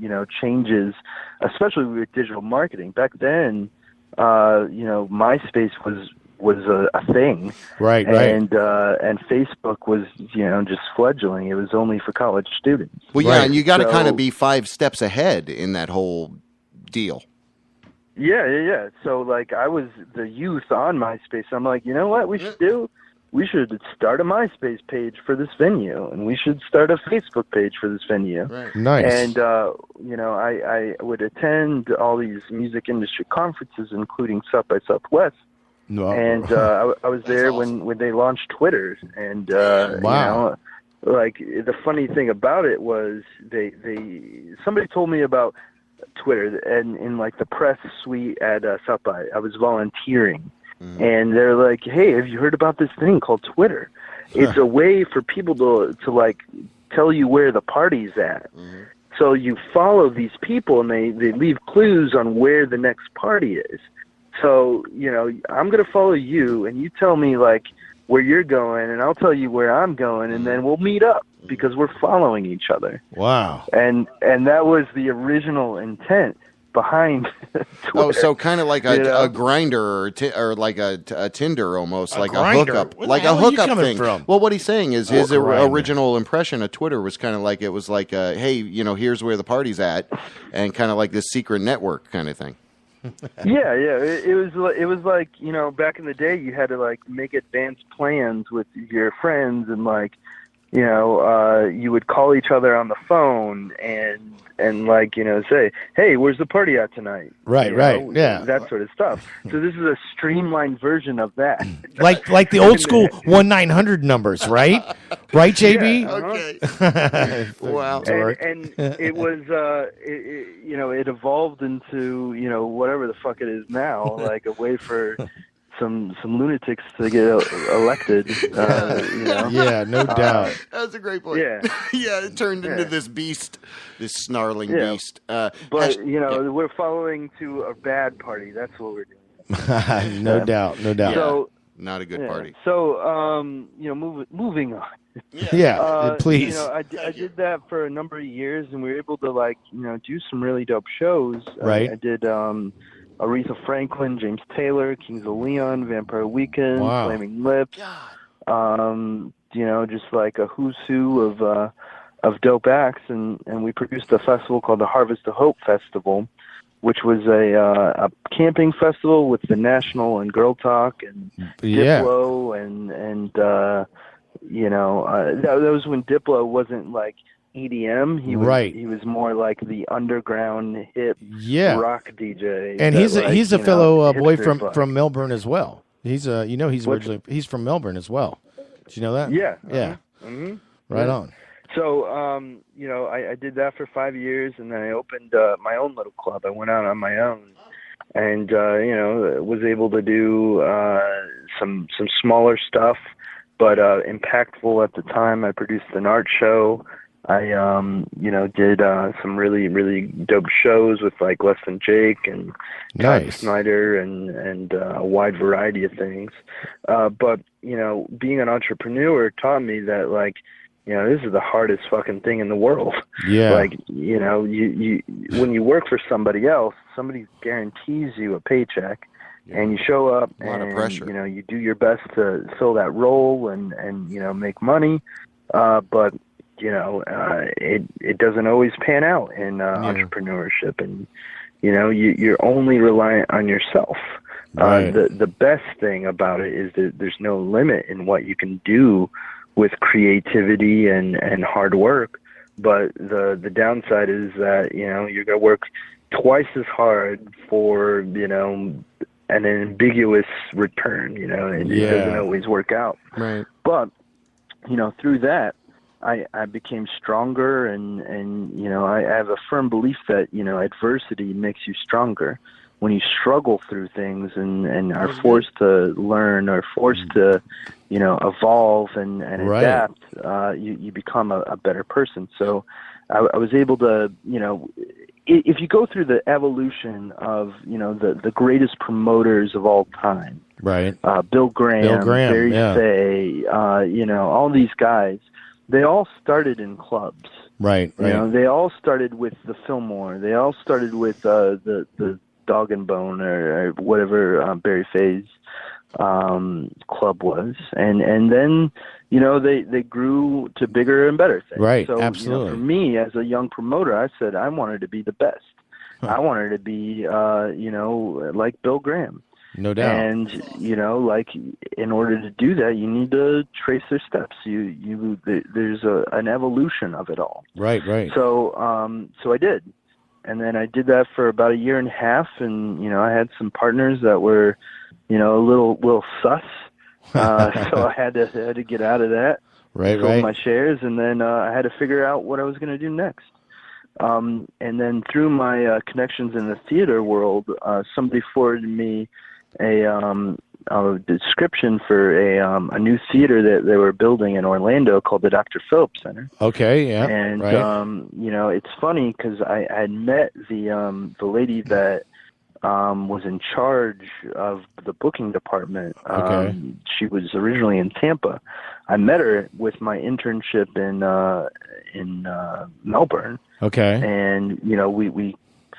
changes, especially with digital marketing. Back then, MySpace was a thing, right, and Facebook was just fledgling. It was only for college students. Well, yeah, and you got to kind of be 5 steps ahead in that whole deal. Yeah. So I was the youth on MySpace. I'm like, you know what we should do? We should start a MySpace page for this venue, and we should start a Facebook page for this venue. Right. Nice. And I would attend all these music industry conferences, including South by Southwest. No. And I was there when they launched Twitter, and wow. The funny thing about it was somebody told me about Twitter, and in the press suite at South by, I was volunteering, and they're like, "Hey, have you heard about this thing called Twitter? It's a way for people to tell you where the party's at." So you follow these people, and they leave clues on where the next party is. So, I'm going to follow you, and you tell me, where you're going, and I'll tell you where I'm going, and then we'll meet up because we're following each other. Wow. And that was the original intent behind Twitter. Oh, so kind of like a grinder or like a Tinder almost, like a hookup. Like a hookup thing. From? Well, what he's saying is his original impression of Twitter was kind of like, it was like, hey, here's where the party's at, and kind of like this secret network kind of thing. Yeah. It was like, back in the day, you had to make advanced plans with your friends, and you would call each other on the phone and say, "Hey, where's the party at tonight?" Right, yeah, that sort of stuff. So this is a streamlined version of that, like the old school 1-900 numbers, right? Right, JB? Yeah, okay. Wow. And it was, it evolved into whatever the fuck it is now, a way for some lunatics to get elected. Yeah, no doubt. That's a great point. Yeah, yeah, it turned into this beast, this snarling beast. But we're following to a bad party. That's what we're doing. No doubt. So, not a good party. So, moving on. Yeah, please. I did that for a number of years, and we were able to do some really dope shows. Right. I did Aretha Franklin, James Taylor, Kings of Leon, Vampire Weekend, Flaming Lips. Just like a who's who of dope acts, and we produced a festival called the Harvest of Hope Festival, which was a camping festival with the National and Girl Talk and Diplo and that was when Diplo wasn't EDM. He was more like the underground hip rock DJ. And he's a fellow boy from Melbourne as well. He's he's from Melbourne as well. Did you know that? Yeah. Yeah. Mm-hmm. Right on. So, I did that for 5 years, and then I opened my own little club. I went out on my own, and was able to do some smaller stuff, but impactful at the time. I produced an art show. I did some really, really dope shows with like Less Than Jake and Todd Snyder and a wide variety of things. But being an entrepreneur taught me that, like, this is the hardest fucking thing in the world. Yeah. Like, you when you work for somebody else, somebody guarantees you a paycheck, and you show up a lot and of pressure. You do your best to fill that role and make money. But it doesn't always pan out in entrepreneurship, and you're only reliant on yourself. Right. The best thing about it is that there's no limit in what you can do with creativity and hard work, but the downside is that you're gonna work twice as hard for an ambiguous return, and it doesn't always work out. Right. But through that, I became stronger, and I have a firm belief that adversity makes you stronger. When you struggle through things and are forced to learn or forced to evolve and adapt, you become a better person. So I was able to, if you go through the evolution of the greatest promoters of all time, right? Bill Graham, Barry Fay, all these guys, they all started in clubs. Right. They all started with the Fillmore. They all started with the Dog and Bone or whatever Barry Fay's club was, and then they grew to bigger and better things. Right. So Absolutely. For me as a young promoter, I said I wanted to be the best. I wanted to be like Bill Graham. No doubt. And like in order to do that, you need to trace their steps. There's an evolution of it all. Right. So I did. And then I did that for about a year and a half, and I had some partners that were, a little sus. So I had to get out of that. Sold my shares, and then I had to figure out what I was going to do next. And then through my connections in the theater world, somebody forwarded me a description for a new theater that they were building in Orlando called the Dr. Phillips Center. Okay, yeah. And it's funny because I had met the lady that was in charge of the booking department. She was originally in Tampa. I met her with my internship in Melbourne. Okay. And we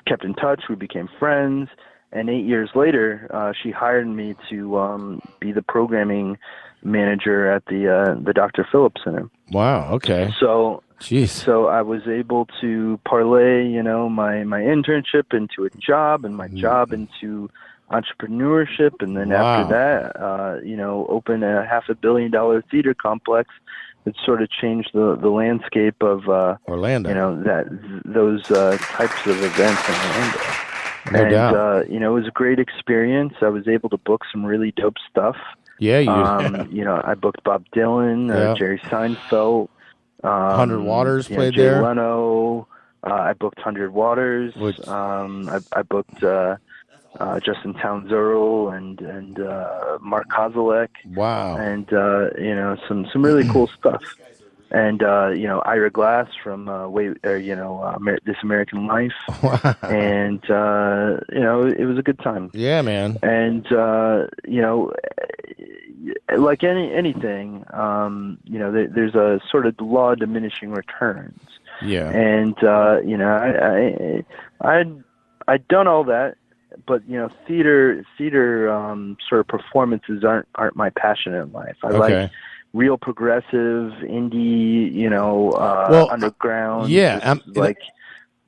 kept in touch. We became friends. And 8 years later, she hired me to be the programming manager at the Dr. Phillips Center. Wow. Okay. So, jeez. So I was able to parlay, my internship into a job, and my job into entrepreneurship, and then after that, open a $500 million theater complex that sort of changed the landscape of Orlando. Those types of events in Orlando. No doubt. It was a great experience. I was able to book some really dope stuff. Yeah, I booked Bob Dylan, Jerry Seinfeld, 100 Waters played Jay there. Leno. I booked 100 Waters. I booked Justin Townes Earl and Mark Kozalek. Wow. And some really cool stuff. And Ira Glass from This American Life. Wow. And it was a good time. Yeah, man. And like anything, there's a sort of law of diminishing returns. Yeah. And I'd done all that, but theater sort of performances aren't my passion in life. I like real progressive indie, underground. Yeah,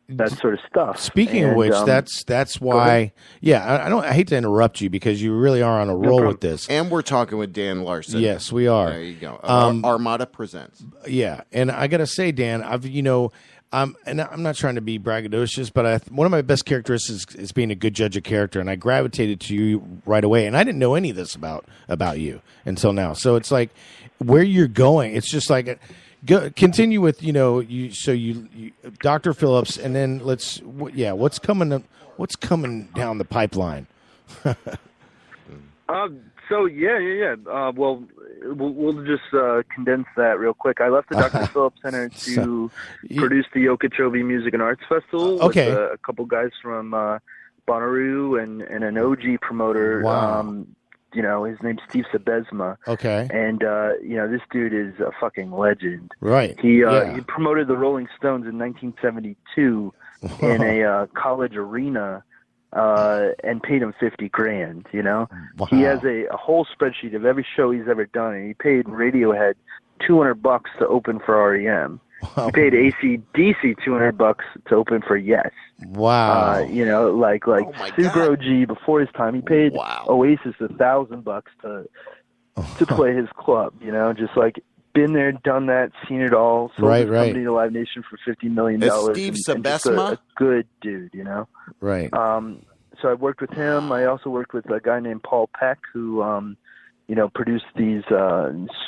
that sort of stuff. Speaking of which, that's why. Yeah, I hate to interrupt you because you really are on a roll with this. And we're talking with Dan Larsen. Yes, we are. There you go. Armada Presents. Yeah, and I gotta say, Dan, and I'm not trying to be braggadocious, but one of my best characteristics is being a good judge of character, and I gravitated to you right away. And I didn't know any of this about you until now. So it's like where you're going. It's just like Continue with you Dr. Phillips, and then what's coming down the pipeline. Well, we'll just condense that real quick. I left the Dr. Phillips Center to produce the Okeechobee Music and Arts Festival with a couple guys from Bonnaroo and an OG promoter. Wow. His name's Steve Sebesma. Okay. And this dude is a fucking legend. Right. He promoted the Rolling Stones in 1972 in a college arena. And paid him $50,000. Wow. He has a whole spreadsheet of every show he's ever done, and he paid Radiohead $200 to open for REM. Wow. He paid AC/DC $200 to open for Yes. Wow. Super OG before his time. He paid Oasis $1,000 to play his club. Just like been there, done that, seen it all. Sold his company to Live Nation for $50 million. It's Steve Sebesma? A good dude, Right. So I worked with him. I also worked with a guy named Paul Peck who, produced these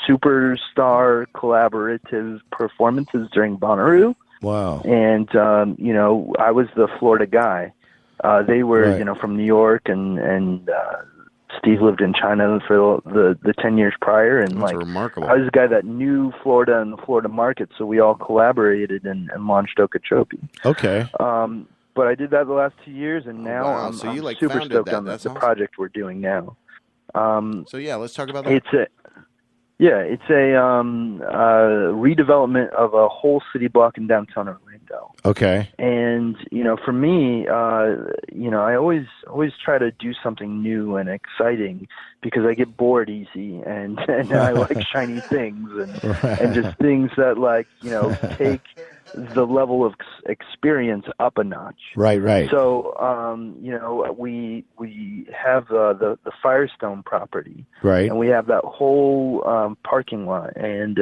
superstar collaborative performances during Bonnaroo. Wow. And, I was the Florida guy. They were, from New York, and Steve lived in China for the 10 years prior, and That's remarkable. I was the guy that knew Florida and the Florida market, so we all collaborated and launched Okeechobee. Okay. But I did that the last 2 years, and now I'm super stoked on the project we're doing now. Let's talk about that. It's a redevelopment of a whole city block in downtown Orlando. Okay. And for me, I always try to do something new and exciting because I get bored easy, and I like shiny things and just things that take the level of experience up a notch. Right. So, we have the Firestone property, right, and we have that whole parking lot, and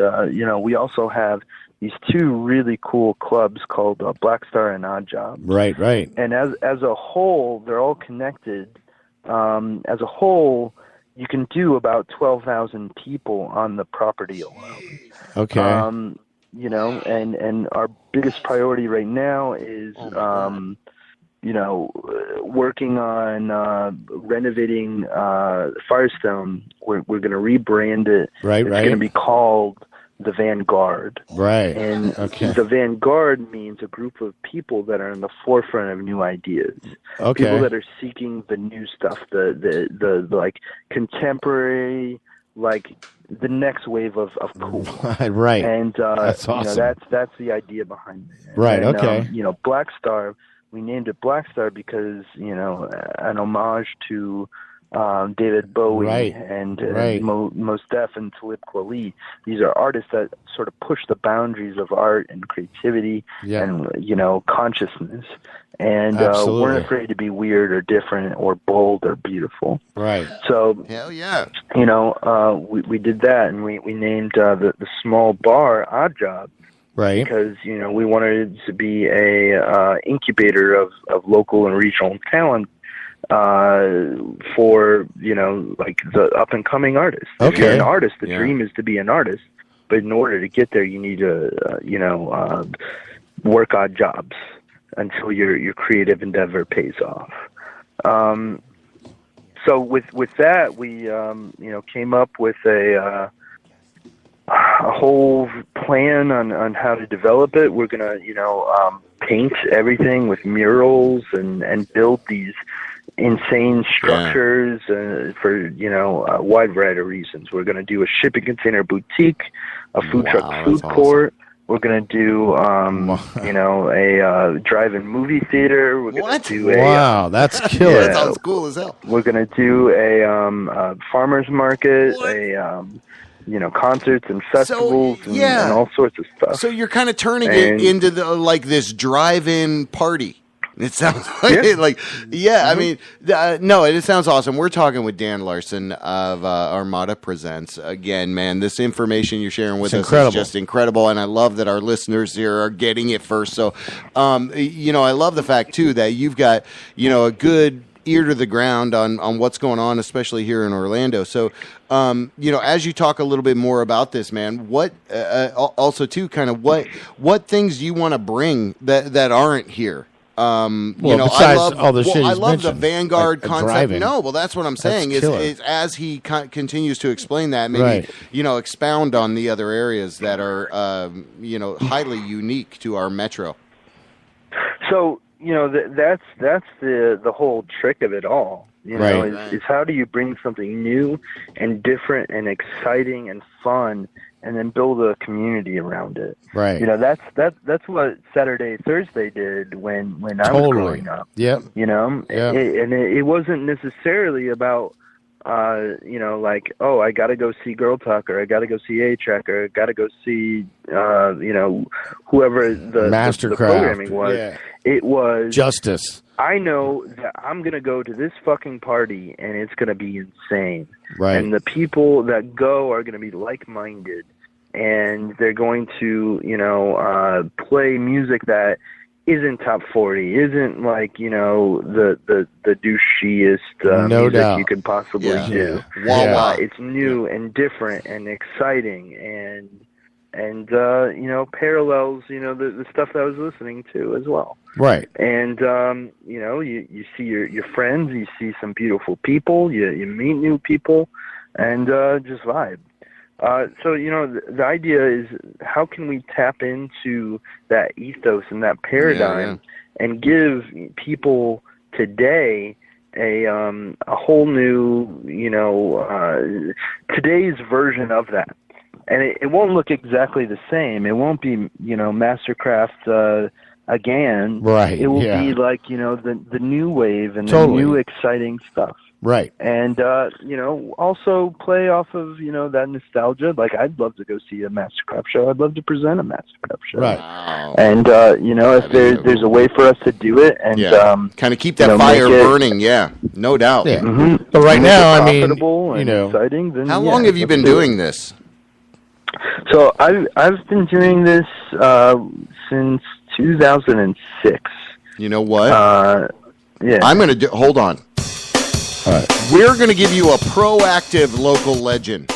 we also have these two really cool clubs called Black Star and Odd Job. Right. And as a whole, they're all connected. As a whole, you can do about 12,000 people on the property alone. Okay. And our biggest priority right now is, working on renovating Firestone. We're going to rebrand it. Right. It's going to be called the Vanguard. Right. And the Vanguard means a group of people that are in the forefront of new ideas. Okay. People that are seeking the new stuff, the like contemporary, like the next wave of cool. Right. And that's awesome. That's the idea behind it. Right. And, okay. Black Star. We named it Black Star because an homage to David Bowie and Mos Def and Talib Kweli. These are artists that sort of push the boundaries of art and creativity and consciousness, and weren't afraid to be weird or different or bold or beautiful. Right. So hell yeah, we did that, and we named the small bar Odd Job. Right. Because, we wanted it to be a incubator of local and regional talent for, the up-and-coming artists. Okay. If you're an artist, the dream is to be an artist. But in order to get there, you need to, work odd jobs until your creative endeavor pays off. So with that, we, came up with a whole plan on how to develop it. We're going to, paint everything with murals and build these insane structures for, a wide variety of reasons. We're going to do a shipping container boutique, a food truck food court. We're going to do, a drive-in movie theater. We're going to do that's killer. That sounds cool as hell. We're going to do a farmer's market, concerts and festivals and all sorts of stuff. So you're kind of turning it into this drive-in party. It sounds like, I mean, it sounds awesome. We're talking with Dan Larsen of Armada Presents. Again, man, this information you're sharing with us is just incredible, and I love that our listeners here are getting it first. So, I love the fact, too, that you've got, a good ear to the ground on what's going on, especially here in Orlando. So, as you talk a little bit more about this, man, what also too, kind of what things do you want to bring that aren't here? Besides all the shit I he's love the mentioned, Vanguard like concept. driving. No, well, that's what I'm saying. Is as he continues to explain that, maybe expound on the other areas that are highly unique to our metro. So that's the whole trick of it all. Is how do you bring something new and different and exciting and fun, and then build a community around it. Right. That's what Saturday Thursday did when I was growing up. Yep. It wasn't necessarily about like, oh, I got to go see Girl Talk, or I got to go see A-Track, or I got to go see whoever the programming was. Yeah. It was Justice. I know that I'm going to go to this fucking party and it's going to be insane. Right. And the people that go are going to be like-minded, and they're going to, play music that isn't top 40, isn't like, the douchiest music you could possibly do. It's new and different and exciting and parallels, the stuff that I was listening to as well. Right. And, you see your friends, you see some beautiful people, you meet new people, and just vibe. So, the idea is, how can we tap into that ethos and that paradigm and give people today a whole new, today's version of that. And it won't look exactly the same. It won't be, Mastercraft again. Right. It will be like, the new wave and the new exciting stuff. Right. And, also play off of, that nostalgia. Like, I'd love to go see a Mastercraft show. I'd love to present a Mastercraft show. Right. Wow. And, if there's a way for us to do it and kind of keep that fire burning, no doubt. Yeah. Mm-hmm. But right now, profitable and exciting, then how long have you been doing this? So I've been doing this since 2006. You know what? I'm going to hold on. All right. We're going to give you a proactive local legend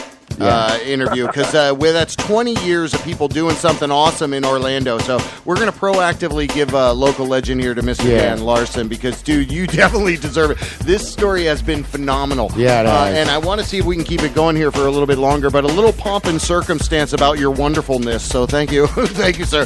interview, because that's 20 years of people doing something awesome in Orlando. So we're going to proactively give a local legend here to Mr. Dan Larsen, because, dude, you definitely deserve it. This story has been phenomenal. Yeah, it has. And I want to see if we can keep it going here for a little bit longer, but a little pomp and circumstance about your wonderfulness. So thank you. Thank you, sir.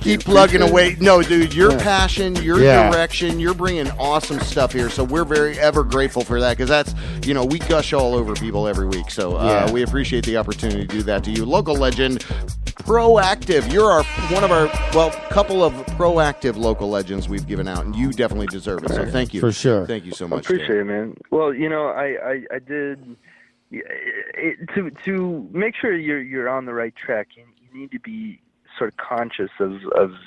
Keep plugging away. No, dude, your passion, your direction, you're bringing awesome stuff here. So we're very ever grateful for that, because that's, we gush all over people every week. So we appreciate the opportunity to do that to you. Local legend, proactive. You're one of our couple of proactive local legends we've given out, and you definitely deserve it. So thank you. For sure. Thank you so much. I appreciate it, man. Well, I did to make sure you're on the right track. You need to be sort of conscious of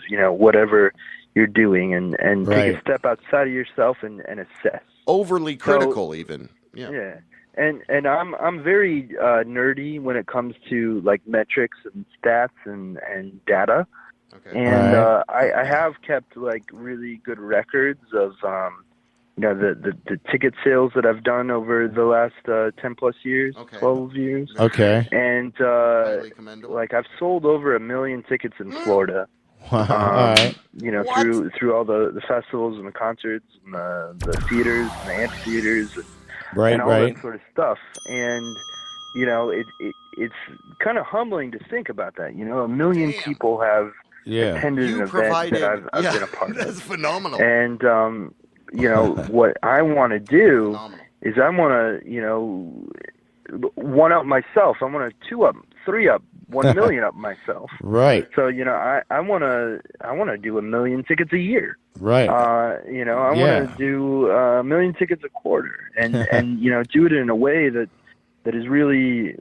whatever you're doing, and take a step outside of yourself and assess. Overly critical, even. Yeah. And I'm very nerdy when it comes to like metrics and stats and data. Okay. And I have kept like really good records of the ticket sales that I've done over the last 10 plus years, 12 years. Okay. And like I've sold over 1 million tickets in Florida. All right. Through all the festivals and the concerts and the theaters and the amphitheaters and all that sort of stuff. And it's kind of humbling to think about that. 1 million people have attended an event that I've been a part of. That's phenomenal. And what I want to do is I want to one up myself. I want to 2 up, 3 up, 1 million up myself. Right. So I want to do 1 million tickets a year. Right. I want to do 1 million tickets a quarter, and do it in a way that is really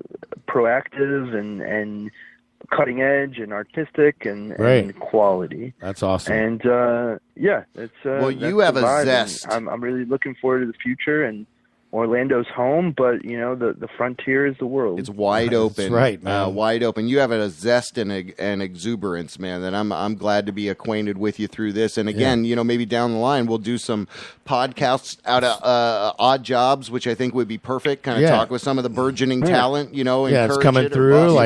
proactive and cutting edge and artistic and quality. That's awesome. And it's you have a zest. I'm really looking forward to the future, and Orlando's home, but the frontier is the world. It's wide open. That's right, man. Wide open. You have a zest and an exuberance, man, that I'm glad to be acquainted with you through this. And again, maybe down the line we'll do some podcasts out of Odd Jobs, which I think would be perfect. Kind of talk with some of the burgeoning talent, it's coming through,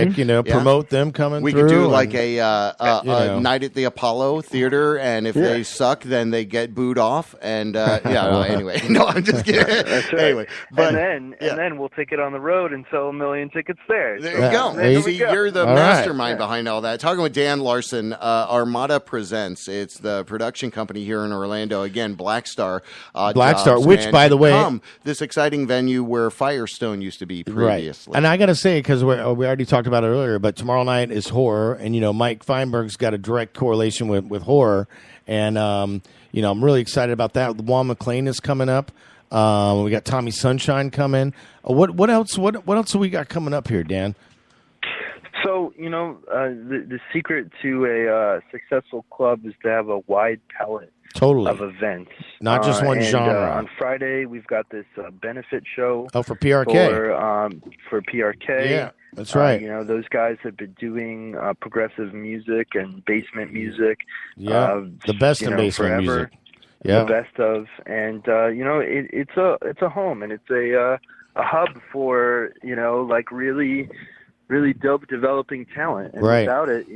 promote them coming we through. We could do like a night at the Apollo Theater, and if they suck, then they get booed off. And anyway, no, I'm just kidding. That's right. Anyway, but, and then we'll take it on the road and sell 1 million tickets there. There you go. You're the mastermind behind all that. Talking with Dan Larsen, Armada Presents. It's the production company here in Orlando. Again, Black Star. Which, by the way, this exciting venue where Firestone used to be previously. Right. And I got to say, because we already talked about it earlier, but tomorrow night is horror, and Mike Feinberg's got a direct correlation with horror, and I'm really excited about that. Juan McClain is coming up. We got Tommy Sunshine coming. What else? What else have we got coming up here, Dan? So the secret to a successful club is to have a wide palette of events, not just one genre. On Friday, we've got this benefit show. Oh, for PRK. For PRK. Yeah, that's right. Those guys have been doing progressive music and basement music. Yeah, the best in basement forever. Music. Yeah, the best of, and it's a home, and it's a hub for really dope developing talent, and without it,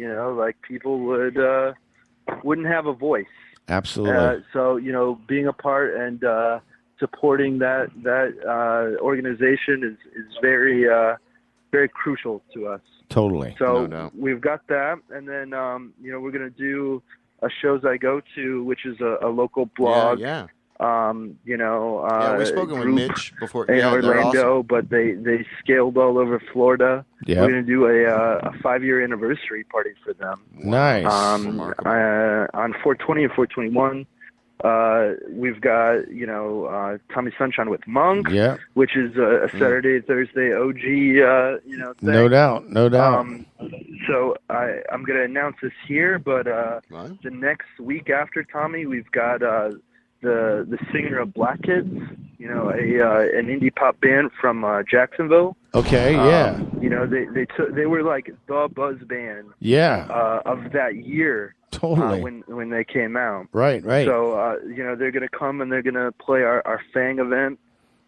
people wouldn't have a voice. Absolutely. So being a part and supporting that organization is very very crucial to us. Totally. So we've got that, and then we're gonna do a Shows I Go To, which is a local blog. Yeah. We've spoken with Mitch before in Orlando, awesome. But they scaled all over Florida. Yeah. We're going to do a 5-year anniversary party for them. Nice. On 420 and 421. We've got Tommy Sunshine with Monk, which is a Saturday, Thursday OG thing. No doubt. So I'm going to announce this here, but the next week after Tommy, we've got the singer of Black Kids, an indie pop band from Jacksonville. Okay, yeah. They were like the buzz band of that year. Totally. When they came out. Right. So they're going to come and they're going to play our Fang event.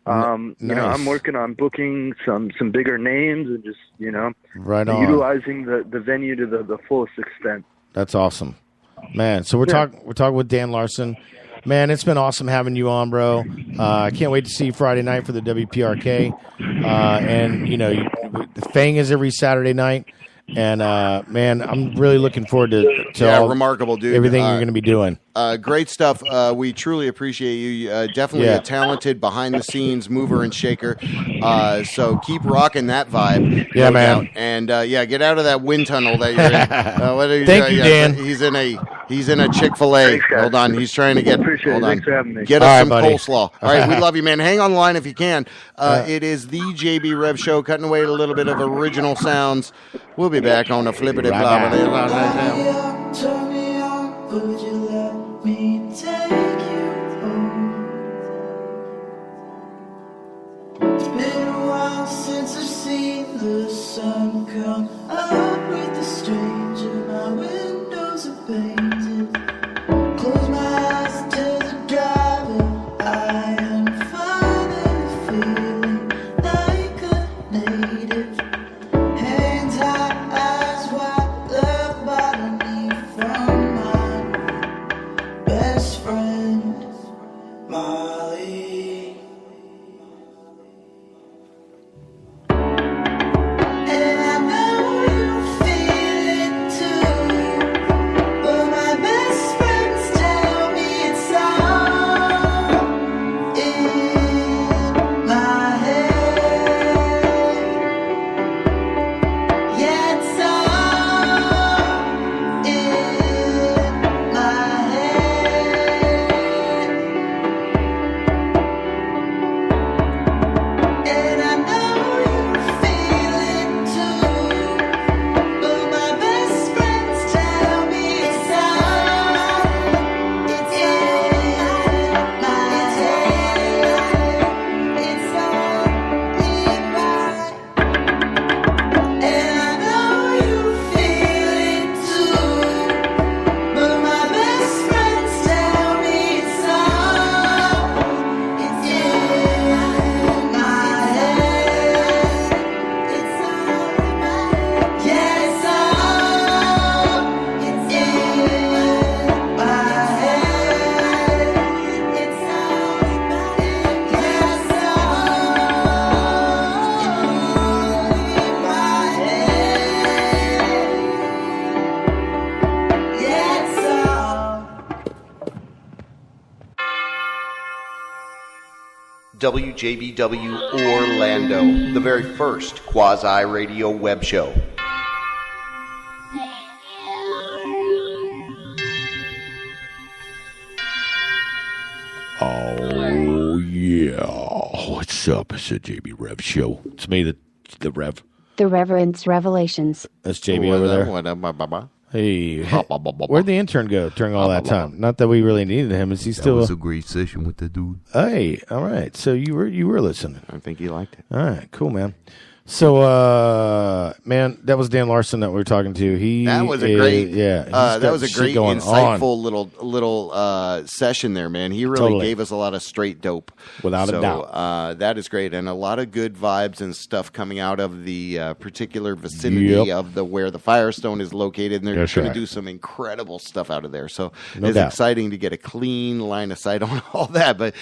Nice. I'm working on booking some bigger names and just utilizing the venue to the fullest extent. That's awesome, man. So we're talking with Dan Larsen. Man, it's been awesome having you on, bro. I can't wait to see you Friday night for the WPRK. The Fang is every Saturday night. And, man, I'm really looking forward to all remarkable, dude. Everything you're going to be doing. Great stuff. We truly appreciate you. Definitely a talented behind-the-scenes mover and shaker. So keep rocking that vibe. Yeah, man. Doubt. And, get out of that wind tunnel that you're in. Thank you, Dan. He's in a Chick-fil-A. Hold on. He's trying to get... Appreciate hold it. on. Thanks for having me. Get us some coleslaw. All right, we love you, man. Hang on the line if you can. It is the JB Rev Show, cutting away a little bit of original sounds. We'll be back on the flippity blah. Turn me on, would you let me take you home? It's been a while since I've seen the sun come up with the stranger. My windows are painted. Close my eyes to the driving. I am finally feeling like a native. Hands high, eyes wide, love bottom me from my best friend, Molly. And I know you feel it too, but my WJBW Orlando, the very first quasi-radio web show. Oh, yeah. What's up? It's a JB Rev show. It's me, the Rev. The Reverend's Revelations. That's JB over there. Hey, where'd the intern go during all that time? Not that we really needed him. Is he still? That was a great session with the dude. Hey, all right. So you were listening. I think he liked it. All right, cool, man. So, man, that was Dan Larsen that we were talking to. That was a great, that was a great, insightful little session there, man. He really gave us a lot of straight dope, without a doubt. That is great, and a lot of good vibes and stuff coming out of the particular vicinity of where the Firestone is located, and they're going to do some incredible stuff out of there. So it's exciting to get a clean line of sight on all that. But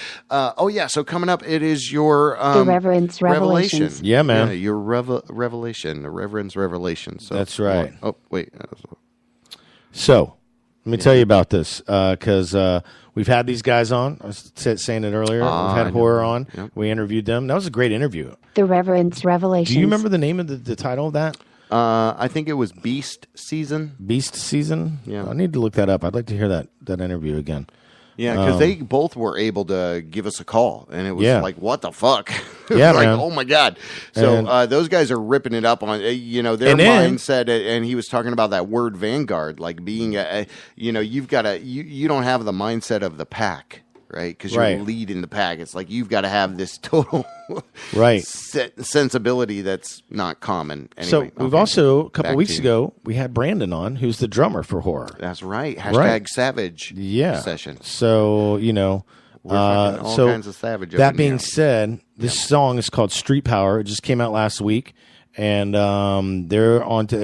so coming up, it is your the Reverend's Revelations. Yeah, man. Your revelation, the Reverend's revelation. So that's right. Oh, wait. So let me tell you about this because we've had these guys on. I was saying it earlier. We've had Horror on. Yep. We interviewed them. That was a great interview. The Reverend's Revelations. Do you remember the name of the title of that? I think it was Beast Season. Beast Season? Yeah. I need to look that up. I'd like to hear that interview again. Yeah, because they both were able to give us a call, and it was like, what the fuck? Yeah, like, man. Oh, my God. So those guys are ripping it up on, their mindset, and he was talking about that word vanguard, like being, you've got to, you don't have the mindset of the pack, right? Because you're leading the pack. It's like you've got to have this total sensibility that's not common. Anyway, so we've also, a couple of weeks ago, we had Brandon on, who's the drummer for Horror. That's right. Hashtag Savage session. So, we're all kinds of savage. That being said, this song is called Street Power. It just came out last week, and they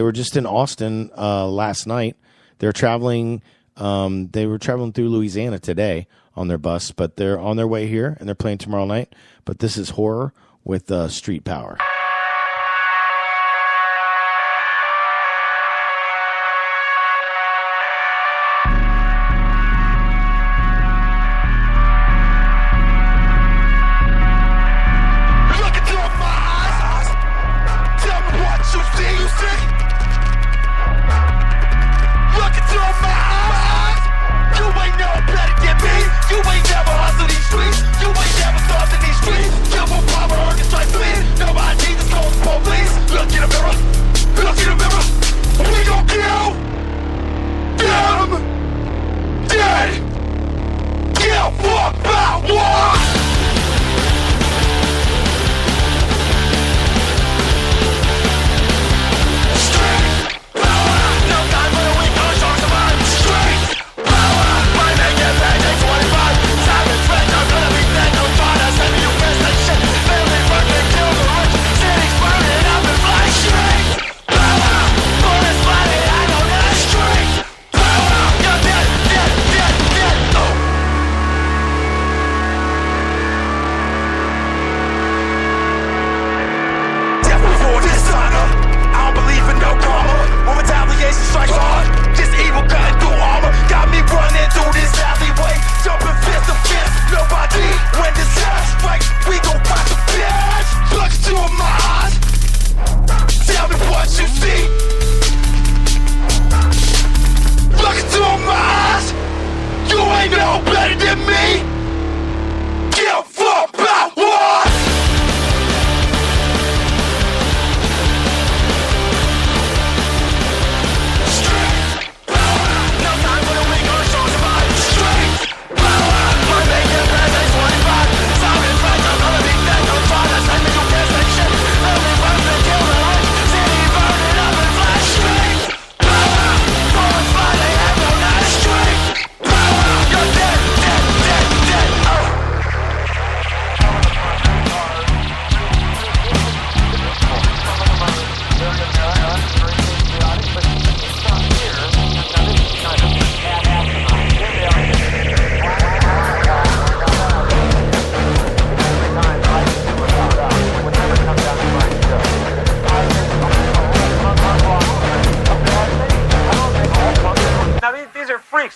were just in Austin last night. They're traveling. They were traveling through Louisiana today on their bus, but they're on their way here, and they're playing tomorrow night. But this is Horror with Street Power.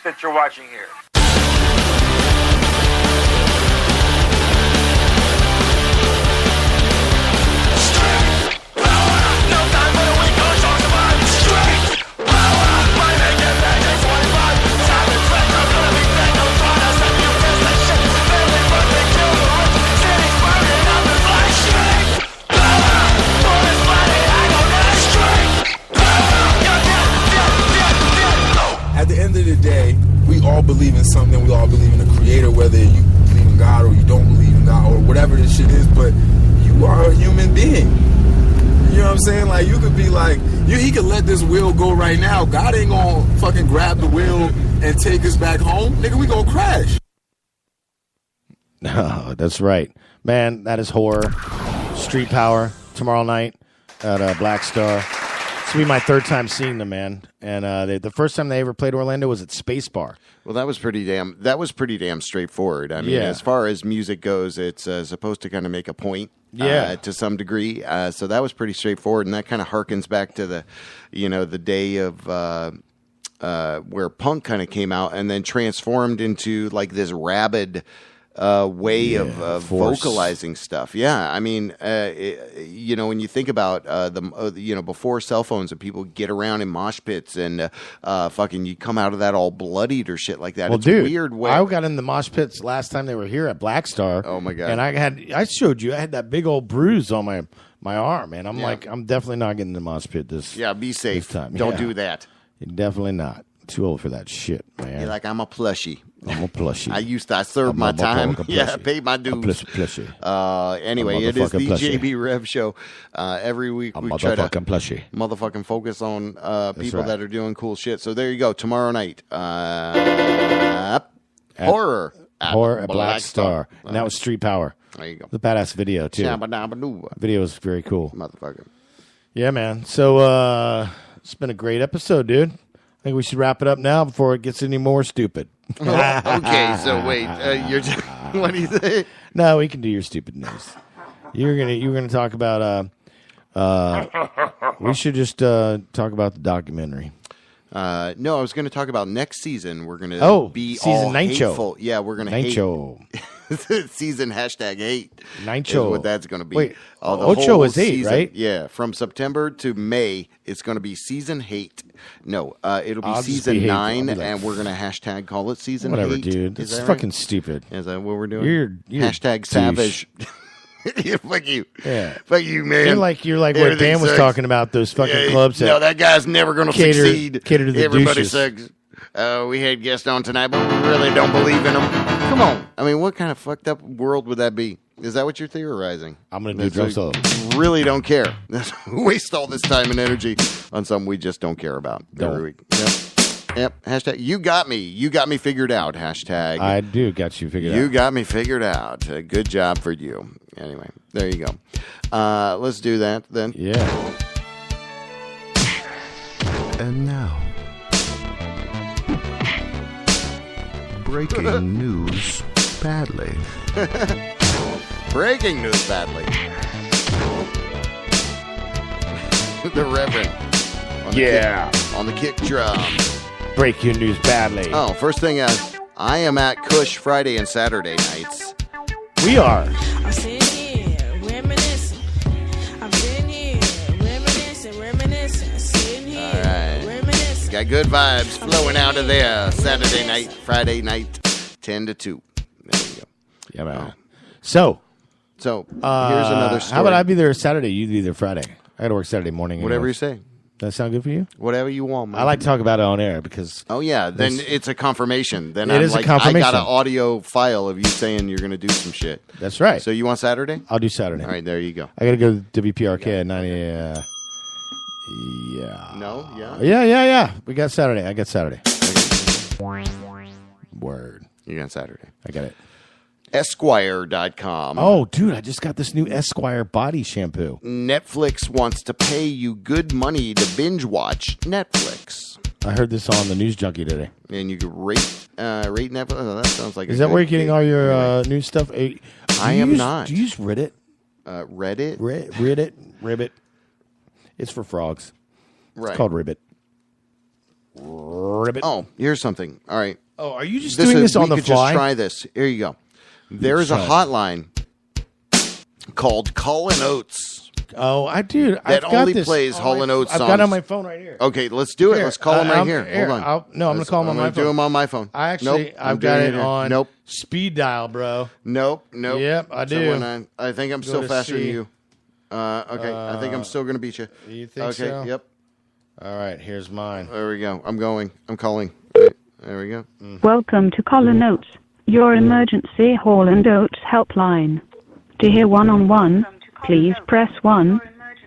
that you're watching here. of the day, we all believe in something. We all believe in a creator, whether you believe in God or you don't believe in God or whatever this shit is. But you are a human being. You know what I'm saying? Like, you could be like, he could let this wheel go right now. God ain't gonna fucking grab the wheel and take us back home. Nigga, we gonna crash. No, that's right. Man, that is horror. Street Power tomorrow night at Black Star. This will be my third time seeing them, man. And the first time they ever played Orlando was at Space Bar. Well, that was pretty damn straightforward. I mean, as far as music goes, it's supposed to kind of make a point. To some degree. So that was pretty straightforward, and that kind of harkens back to the day of where punk kind of came out and then transformed into like this rabid way of vocalizing stuff. Yeah, I mean, when you think about before cell phones and people get around in mosh pits and fucking you come out of that all bloodied or shit like that. Well, it's dude, weird way. I got in the mosh pits last time they were here at Black Star. Oh my god! And I showed you I had that big old bruise on my arm, and I'm like, I'm definitely not getting in the mosh pit this. Yeah, be safe. This time. Don't do that. Definitely not. Too old for that shit, man. You're like, I'm a plushie. I served my time. Yeah, I paid my dues. Plushie. Anyway, it is the JB Rev Show. Every week we try to motherfucking focus on people that are doing cool shit. So there you go. Tomorrow night, horror at Black Star. And that was Street Power. There you go. The badass video too. Video was very cool. Motherfucker. Yeah, man. So it's been a great episode, dude. I think we should wrap it up now before it gets any more stupid. Okay, so wait, what do you think? No, we can do your stupid news. You're gonna talk about. We should just talk about the documentary. No, I was going to talk about next season. We're going to be season all 9 hateful. Yeah, we're going to hate. Season #8. 9 is what that's going to be. Wait, the Ocho whole is 8, season, right? Yeah, from September to May, it's going to be season hate. No, it'll be season 9, and we're going to #call it season whatever, 8. Dude. It's fucking stupid. Is that what we're doing? You're #savage. Yeah, fuck you. Yeah. Fuck you, man. You're like what Dan was talking about, those fucking clubs. No, that guy's never going to succeed. Cater to the Everybody douches. sucks. We had guests on tonight, but we really don't believe in them. Come on. I mean, what kind of fucked up world would that be? Is that what you're theorizing? I'm going to do drugs solo. Really don't care. Waste all this time and energy on something we just don't care about every week. Yep. # you got me. You got me figured out. #. I do got you figured out. You got me figured out. Good job for you. Anyway, there you go. Let's do that then. Yeah. And now, breaking news badly. Breaking news badly. The Reverend. On the kick drum. Break your news badly. Oh, first thing, I am at Kush Friday and Saturday nights. We are. I'm sitting here reminiscing. I've been here reminiscing. Sitting here All right. reminiscing. Got good vibes flowing out of there. Saturday night, Friday night, 10 to 2. There you go. Yeah, man. So here's another story. How about I be there Saturday, you be there Friday? I got to work Saturday morning. Whatever anyways. you say. Does that sound good for you? Whatever you want, man. I like to talk about it on air because... Oh, yeah. Then it's a confirmation. Then it I'm is like, a confirmation. I got an audio file of you saying you're going to do some shit. That's right. So you want Saturday? I'll do Saturday. All right, there you go. I got to go to WPRK at 9 yeah. No? Yeah? Yeah. We got Saturday. I got Saturday. Word. You got Saturday. I got it. Esquire.com. Oh, dude, I just got this new Esquire body shampoo. Netflix wants to pay you good money to binge watch Netflix. I heard this on the News Junkie today. And you could rate Netflix. Oh, that sounds like Is that where you're getting all your news stuff? I am not. Do you use Reddit? Reddit? Ribbit. It's for frogs. Right. It's called Ribbit. Ribbit. Oh, here's something. All right. Oh, are you just doing this on the fly? We could just try this. Here you go. There is a hotline called Call & Oates. Oh, that only plays Hall & Oates songs. I've got it on my phone right here. Okay, let's do it. Let's call him right here. Hold on. I'm going to call him on my phone. Do him on my phone. I've got it on speed dial, bro. Nope. Yep, I do. So I think I'm still faster than you. Okay, I think I'm still going to beat you. You think so? Okay, yep. All right, here's mine. There we go. I'm calling. There we go. Welcome to Colin Oates, your emergency Hall and Oates helpline. To hear one-on-one, please press 1.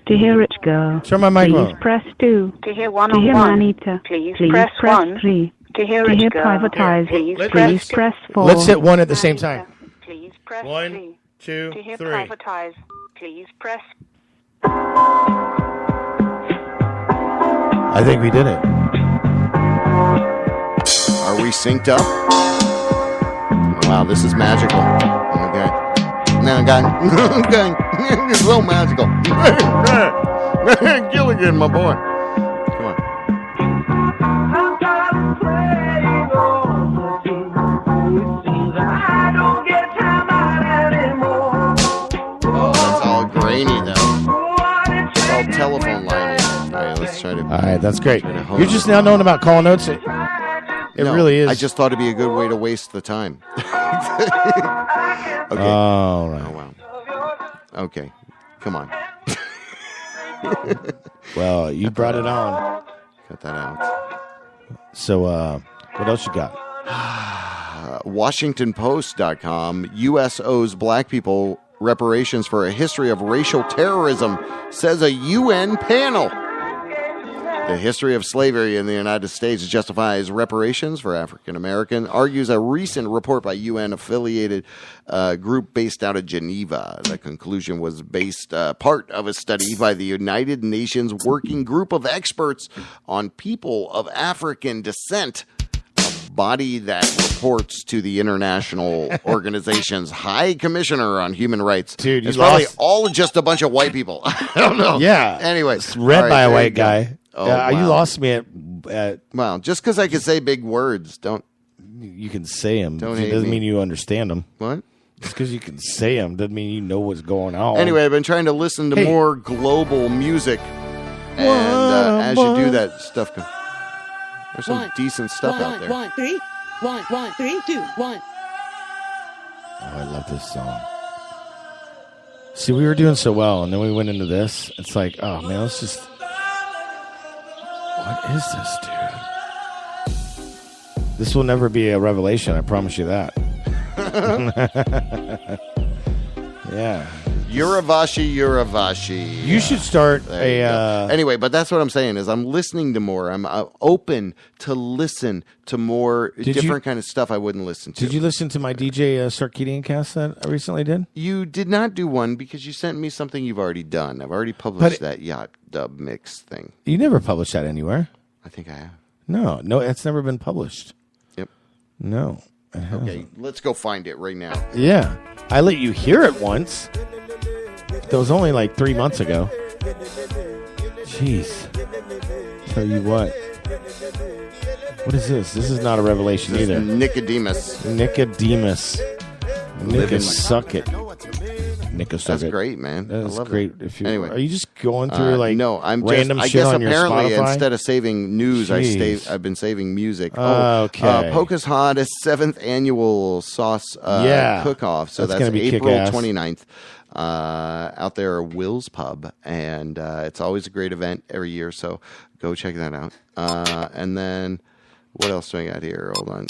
To hear it go, Turn my mic please on. press 2. To hear To one-on-one, hear Manita, please press press 1. 3. To hear To it hear go, privatize, please press 4. Let's hit one at the same time. Please press 1, 3. 2, To hear 3. privatize, please press. I think we did it. Are we synced up? Wow, this is magical. Okay. Now, guy. Okay. It's so magical. Gilligan, my boy. Come on. Oh, that's all grainy, though. It's all telephone line. All right, let's try to. All right, that's great. You're You're just now knowing about Colin Oates. It No, really is. I just thought it'd be a good way to waste the time. Okay. All right. Oh, wow. Okay. Come on. Well, you brought it on. Cut that out. So, what else you got? WashingtonPost.com. U.S. owes black people reparations for a history of racial terrorism, says a UN panel. The history of slavery in the United States justifies reparations for African American, argues a recent report by UN-affiliated group based out of Geneva. The conclusion was based part of a study by the United Nations Working Group of Experts on People of African Descent, a body that reports to the International Organization's High Commissioner on Human Rights. Dude, you it's probably lost. all just a bunch of white people. I don't know. Yeah. Anyway, It's read all by a there white you go. guy. Oh, You wow. lost me at Well, just because I can say big words, don't. you can say them. Don't It hate doesn't me. mean you understand them. What? Just because you can say them doesn't mean you know what's going on. Anyway, I've been trying to listen to Hey. more global music, and as you do that, stuff can. There's some decent stuff out there. 1, 3, 1, 1, 3, 2, 1. Oh, I love this song. See, we were doing so well, and then we went into this. It's like, oh man, let's just. What is this, dude? This will never be a revelation. I promise you that. Yeah. Uravashi. You should start There you go. Anyway, but that's what I'm saying is I'm listening to more. I'm open to listen to more different kind of stuff I wouldn't listen to. Did you listen to my DJ Sarkisian cast that I recently did? You did not do one because you sent me something you've already done. I've already published that yacht dub mix thing. You never published that anywhere. I think I have. No, it's never been published. Yep. No. Okay, let's go find it right now. Yeah. I let you hear it once. That was only like 3 months ago. Jeez. Tell you what. What is this? This is not a revelation This is either. Nicodemus. Nicka suck it. Nicka suck That's it. great, man. I That's love great. it. If you, Anyway, are you just going through like no? I'm random just. I shit guess on your apparently Spotify? instead of saving news, Jeez. I've been saving music. Okay. Pocahontas 7th annual sauce cook-off. So That's that's gonna be April kick-ass. 29th. Out there at Will's Pub, and it's always a great event every year. So go check that out. And then what else do I got here? Hold on,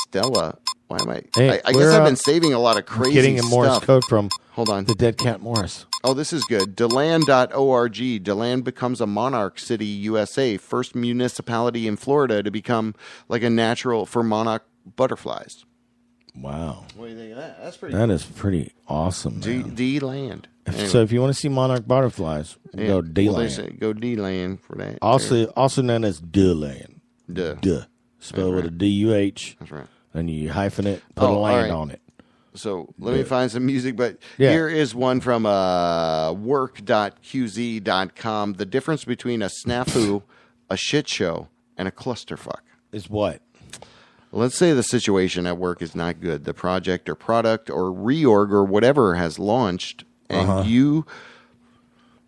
Stella. Why am I? Hey, I guess I've been saving a lot of crazy getting a Morse stuff. code from Hold on. the dead cat Morris. Oh, this is good. DeLand.org. DeLand becomes a monarch city, USA. First municipality in Florida to become like a natural for monarch butterflies. Wow. What do you think of that? That's pretty. That is pretty awesome, man. D-Land. Anyway. So if you want to see monarch butterflies, Yeah. go Well, they D-Land. say go D-Land for that. Also known as DeLand. Duh. Spelled with right. a D-U-H. That's right. And you hyphen it, put a all land right. on it. So let me find some music, but Yeah. here is one from work.qz.com. The difference between a snafu, a shit show, and a clusterfuck is what? Let's say the situation at work is not good. The project or product or reorg or whatever has launched, and you...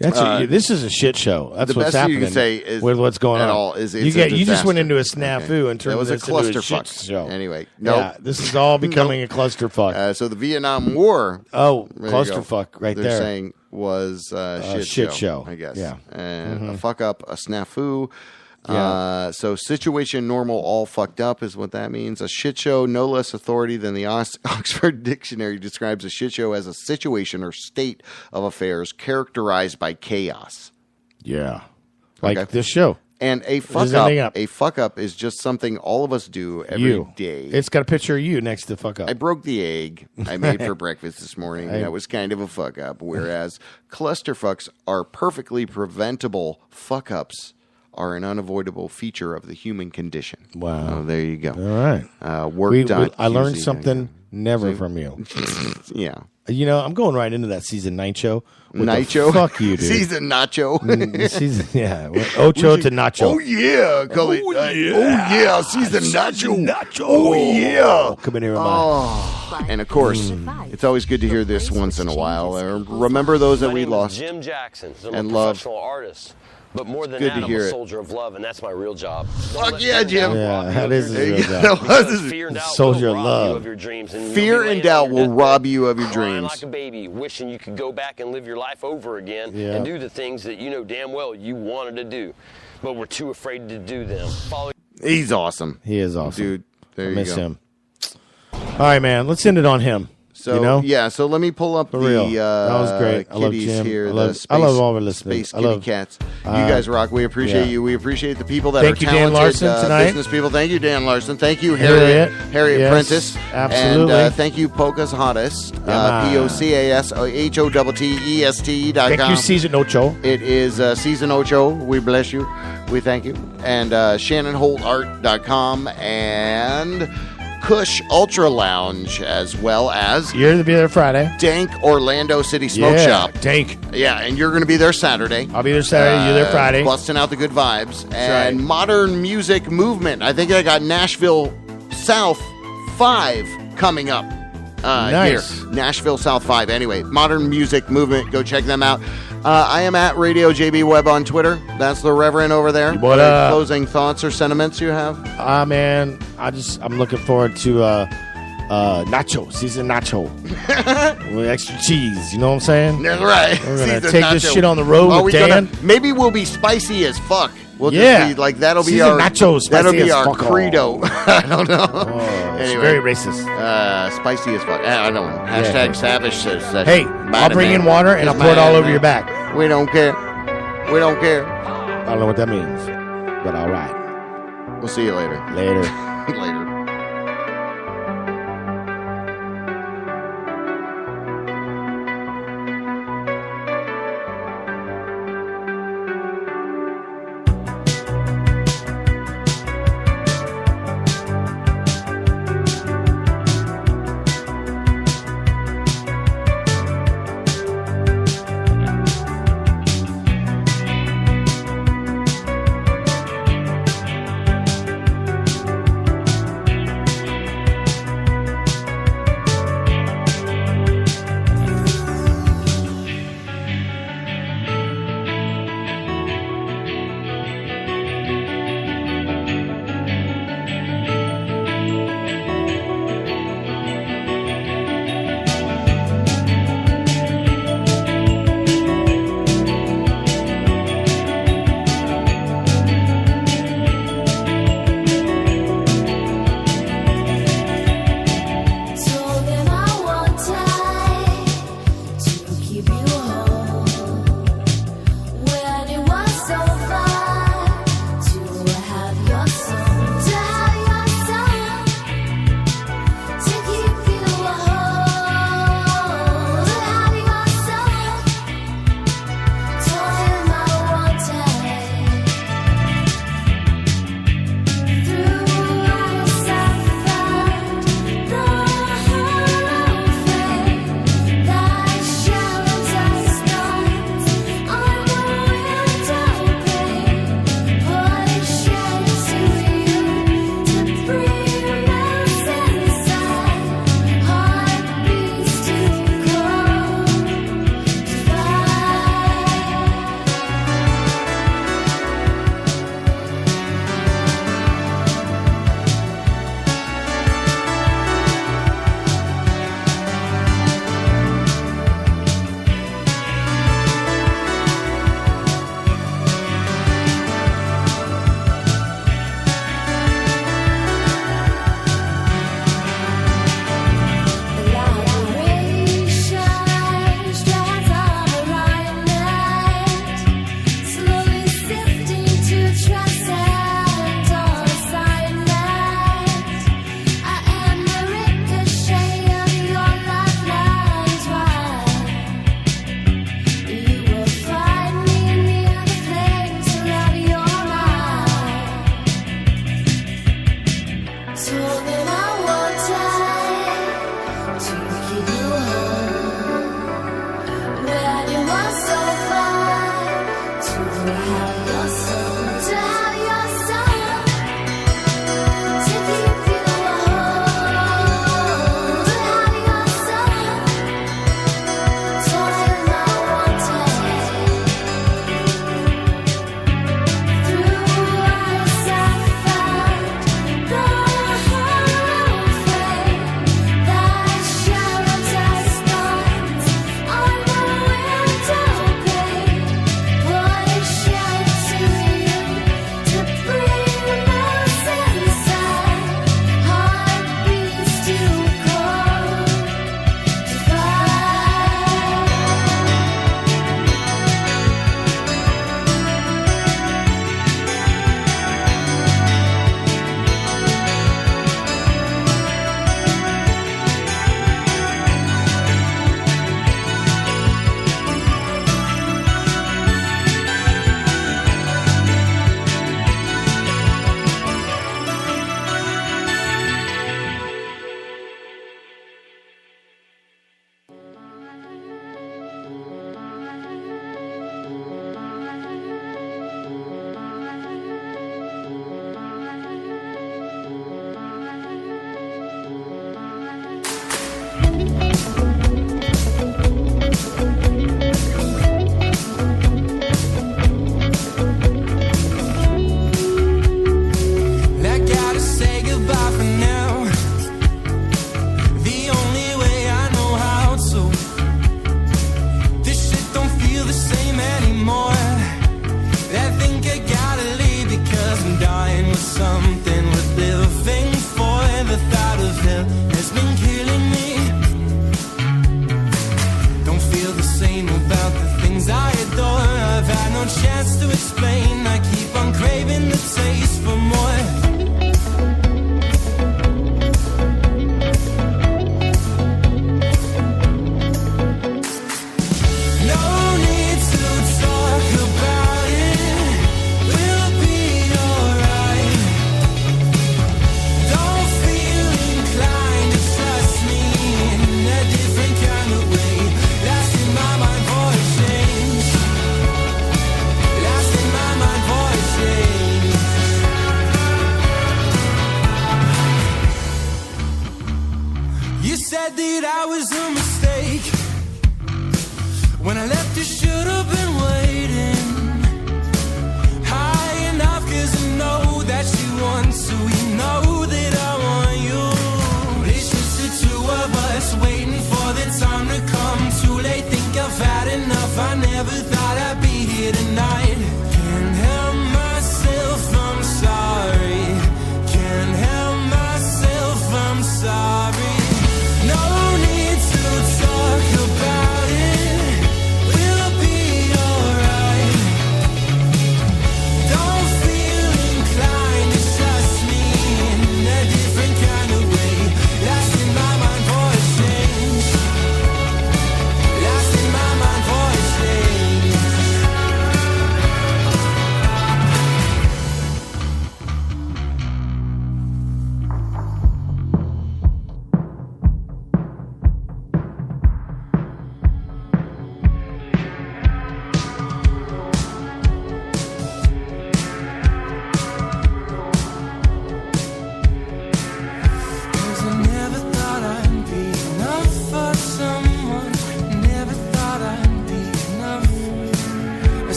This is a shit show. That's the what's best happening you can say is with what's going at on. all is you just went into a snafu and turned that was this a into a clusterfuck. shit show. Anyway, Yeah, this is all becoming a clusterfuck. So the Vietnam War. Oh, there you go. clusterfuck right They're there. saying was shit show. I guess. Yeah. And Mhm. a fuck up, a snafu. So situation normal all fucked up is what that means. A shit show, no less authority than the Oxford Dictionary describes a shit show as a situation or state of affairs characterized by chaos. Yeah. Like this show. And a fuck up is just something all of us do every day. It's got a picture of you next to fuck up. I broke the egg I made for breakfast this morning. That was kind of a fuck up. Whereas clusterfucks are perfectly preventable. Fuck ups are an unavoidable feature of the human condition. Wow. Oh, there you go. All right. I learned something never from you. Yeah. You know, I'm going right into that season 9 show. Nacho? Fuck you, dude. Season Nacho. Ocho to Nacho. Oh, yeah. Season Nacho. Oh, yeah. Come in here, And, of course, it's always good to hear this once in a while. Remember those that we lost Jim Jackson. I'm and a love. professional artist. But more than Good that, to I'm hear a it. soldier of love, and that's my real job. Fuck yeah, Jim. Yeah, that is his real job. Fear and doubt Soldier will of rob you love. of your dreams, and Fear you'll be and laying doubt on your will deathbed, rob you of your crying dreams. like a baby, wishing you could go back and live your life over again Yeah. and do the things that you know damn well you wanted to do, but were too afraid to do them. He's awesome. He is awesome. Dude, there I you miss go. him. All right, man. Let's end it on him. So, you know? yeah, so let me pull up For real. the That was great. I love kitties Jim. here. I love- the I love all of our listeners. Space I kitty love- cats. You guys rock. We appreciate you. We appreciate the people that Thank are you, Dan talented Larsen, tonight. business people. Thank you, Dan Larson. Thank you, Heriot Yes, Prentice. absolutely. And thank you, Pocah's Hottest. POCASHOWTEST.com. Thank you, Season Ocho. It is Season Ocho. We bless you. We thank you. And ShannonHoltArt.com and Cush Ultra Lounge, as well as You're going to be there Friday. Dank Orlando City Smoke Shop. Dank. Yeah, and you're going to be there Saturday. I'll be there Saturday. You're there Friday. Busting out the good vibes. That's And right. Modern Music Movement. I think I got Nashville South 5 coming up. Nice. Here. Nashville South 5. Anyway, Modern Music Movement. Go check them out. I am at Radio JB Web on Twitter. That's the Reverend over there. What up? Closing thoughts or sentiments you have? Man, I'm looking forward to nacho, season nacho with extra cheese. You know what I'm saying? That's right. We're gonna Season take this nacho. shit on the road Are with we Dan. Maybe we'll be spicy as fuck. We'll Yeah. just be like that'll be Season our nachos, that'll spicy be as our fuck. credo. I don't know. It's Anyway, very racist. Spicy as fuck. I don't know. Hashtag savage says that. Hey, I'll bring in water and I'll pour it all over your back. We don't care. We don't care. I don't know what that means, but all right. We'll see you later. Later. Later.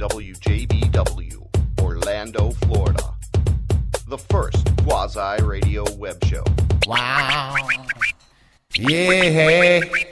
WJBW, Orlando, Florida. The first quasi-radio web show. Wow. Yeah.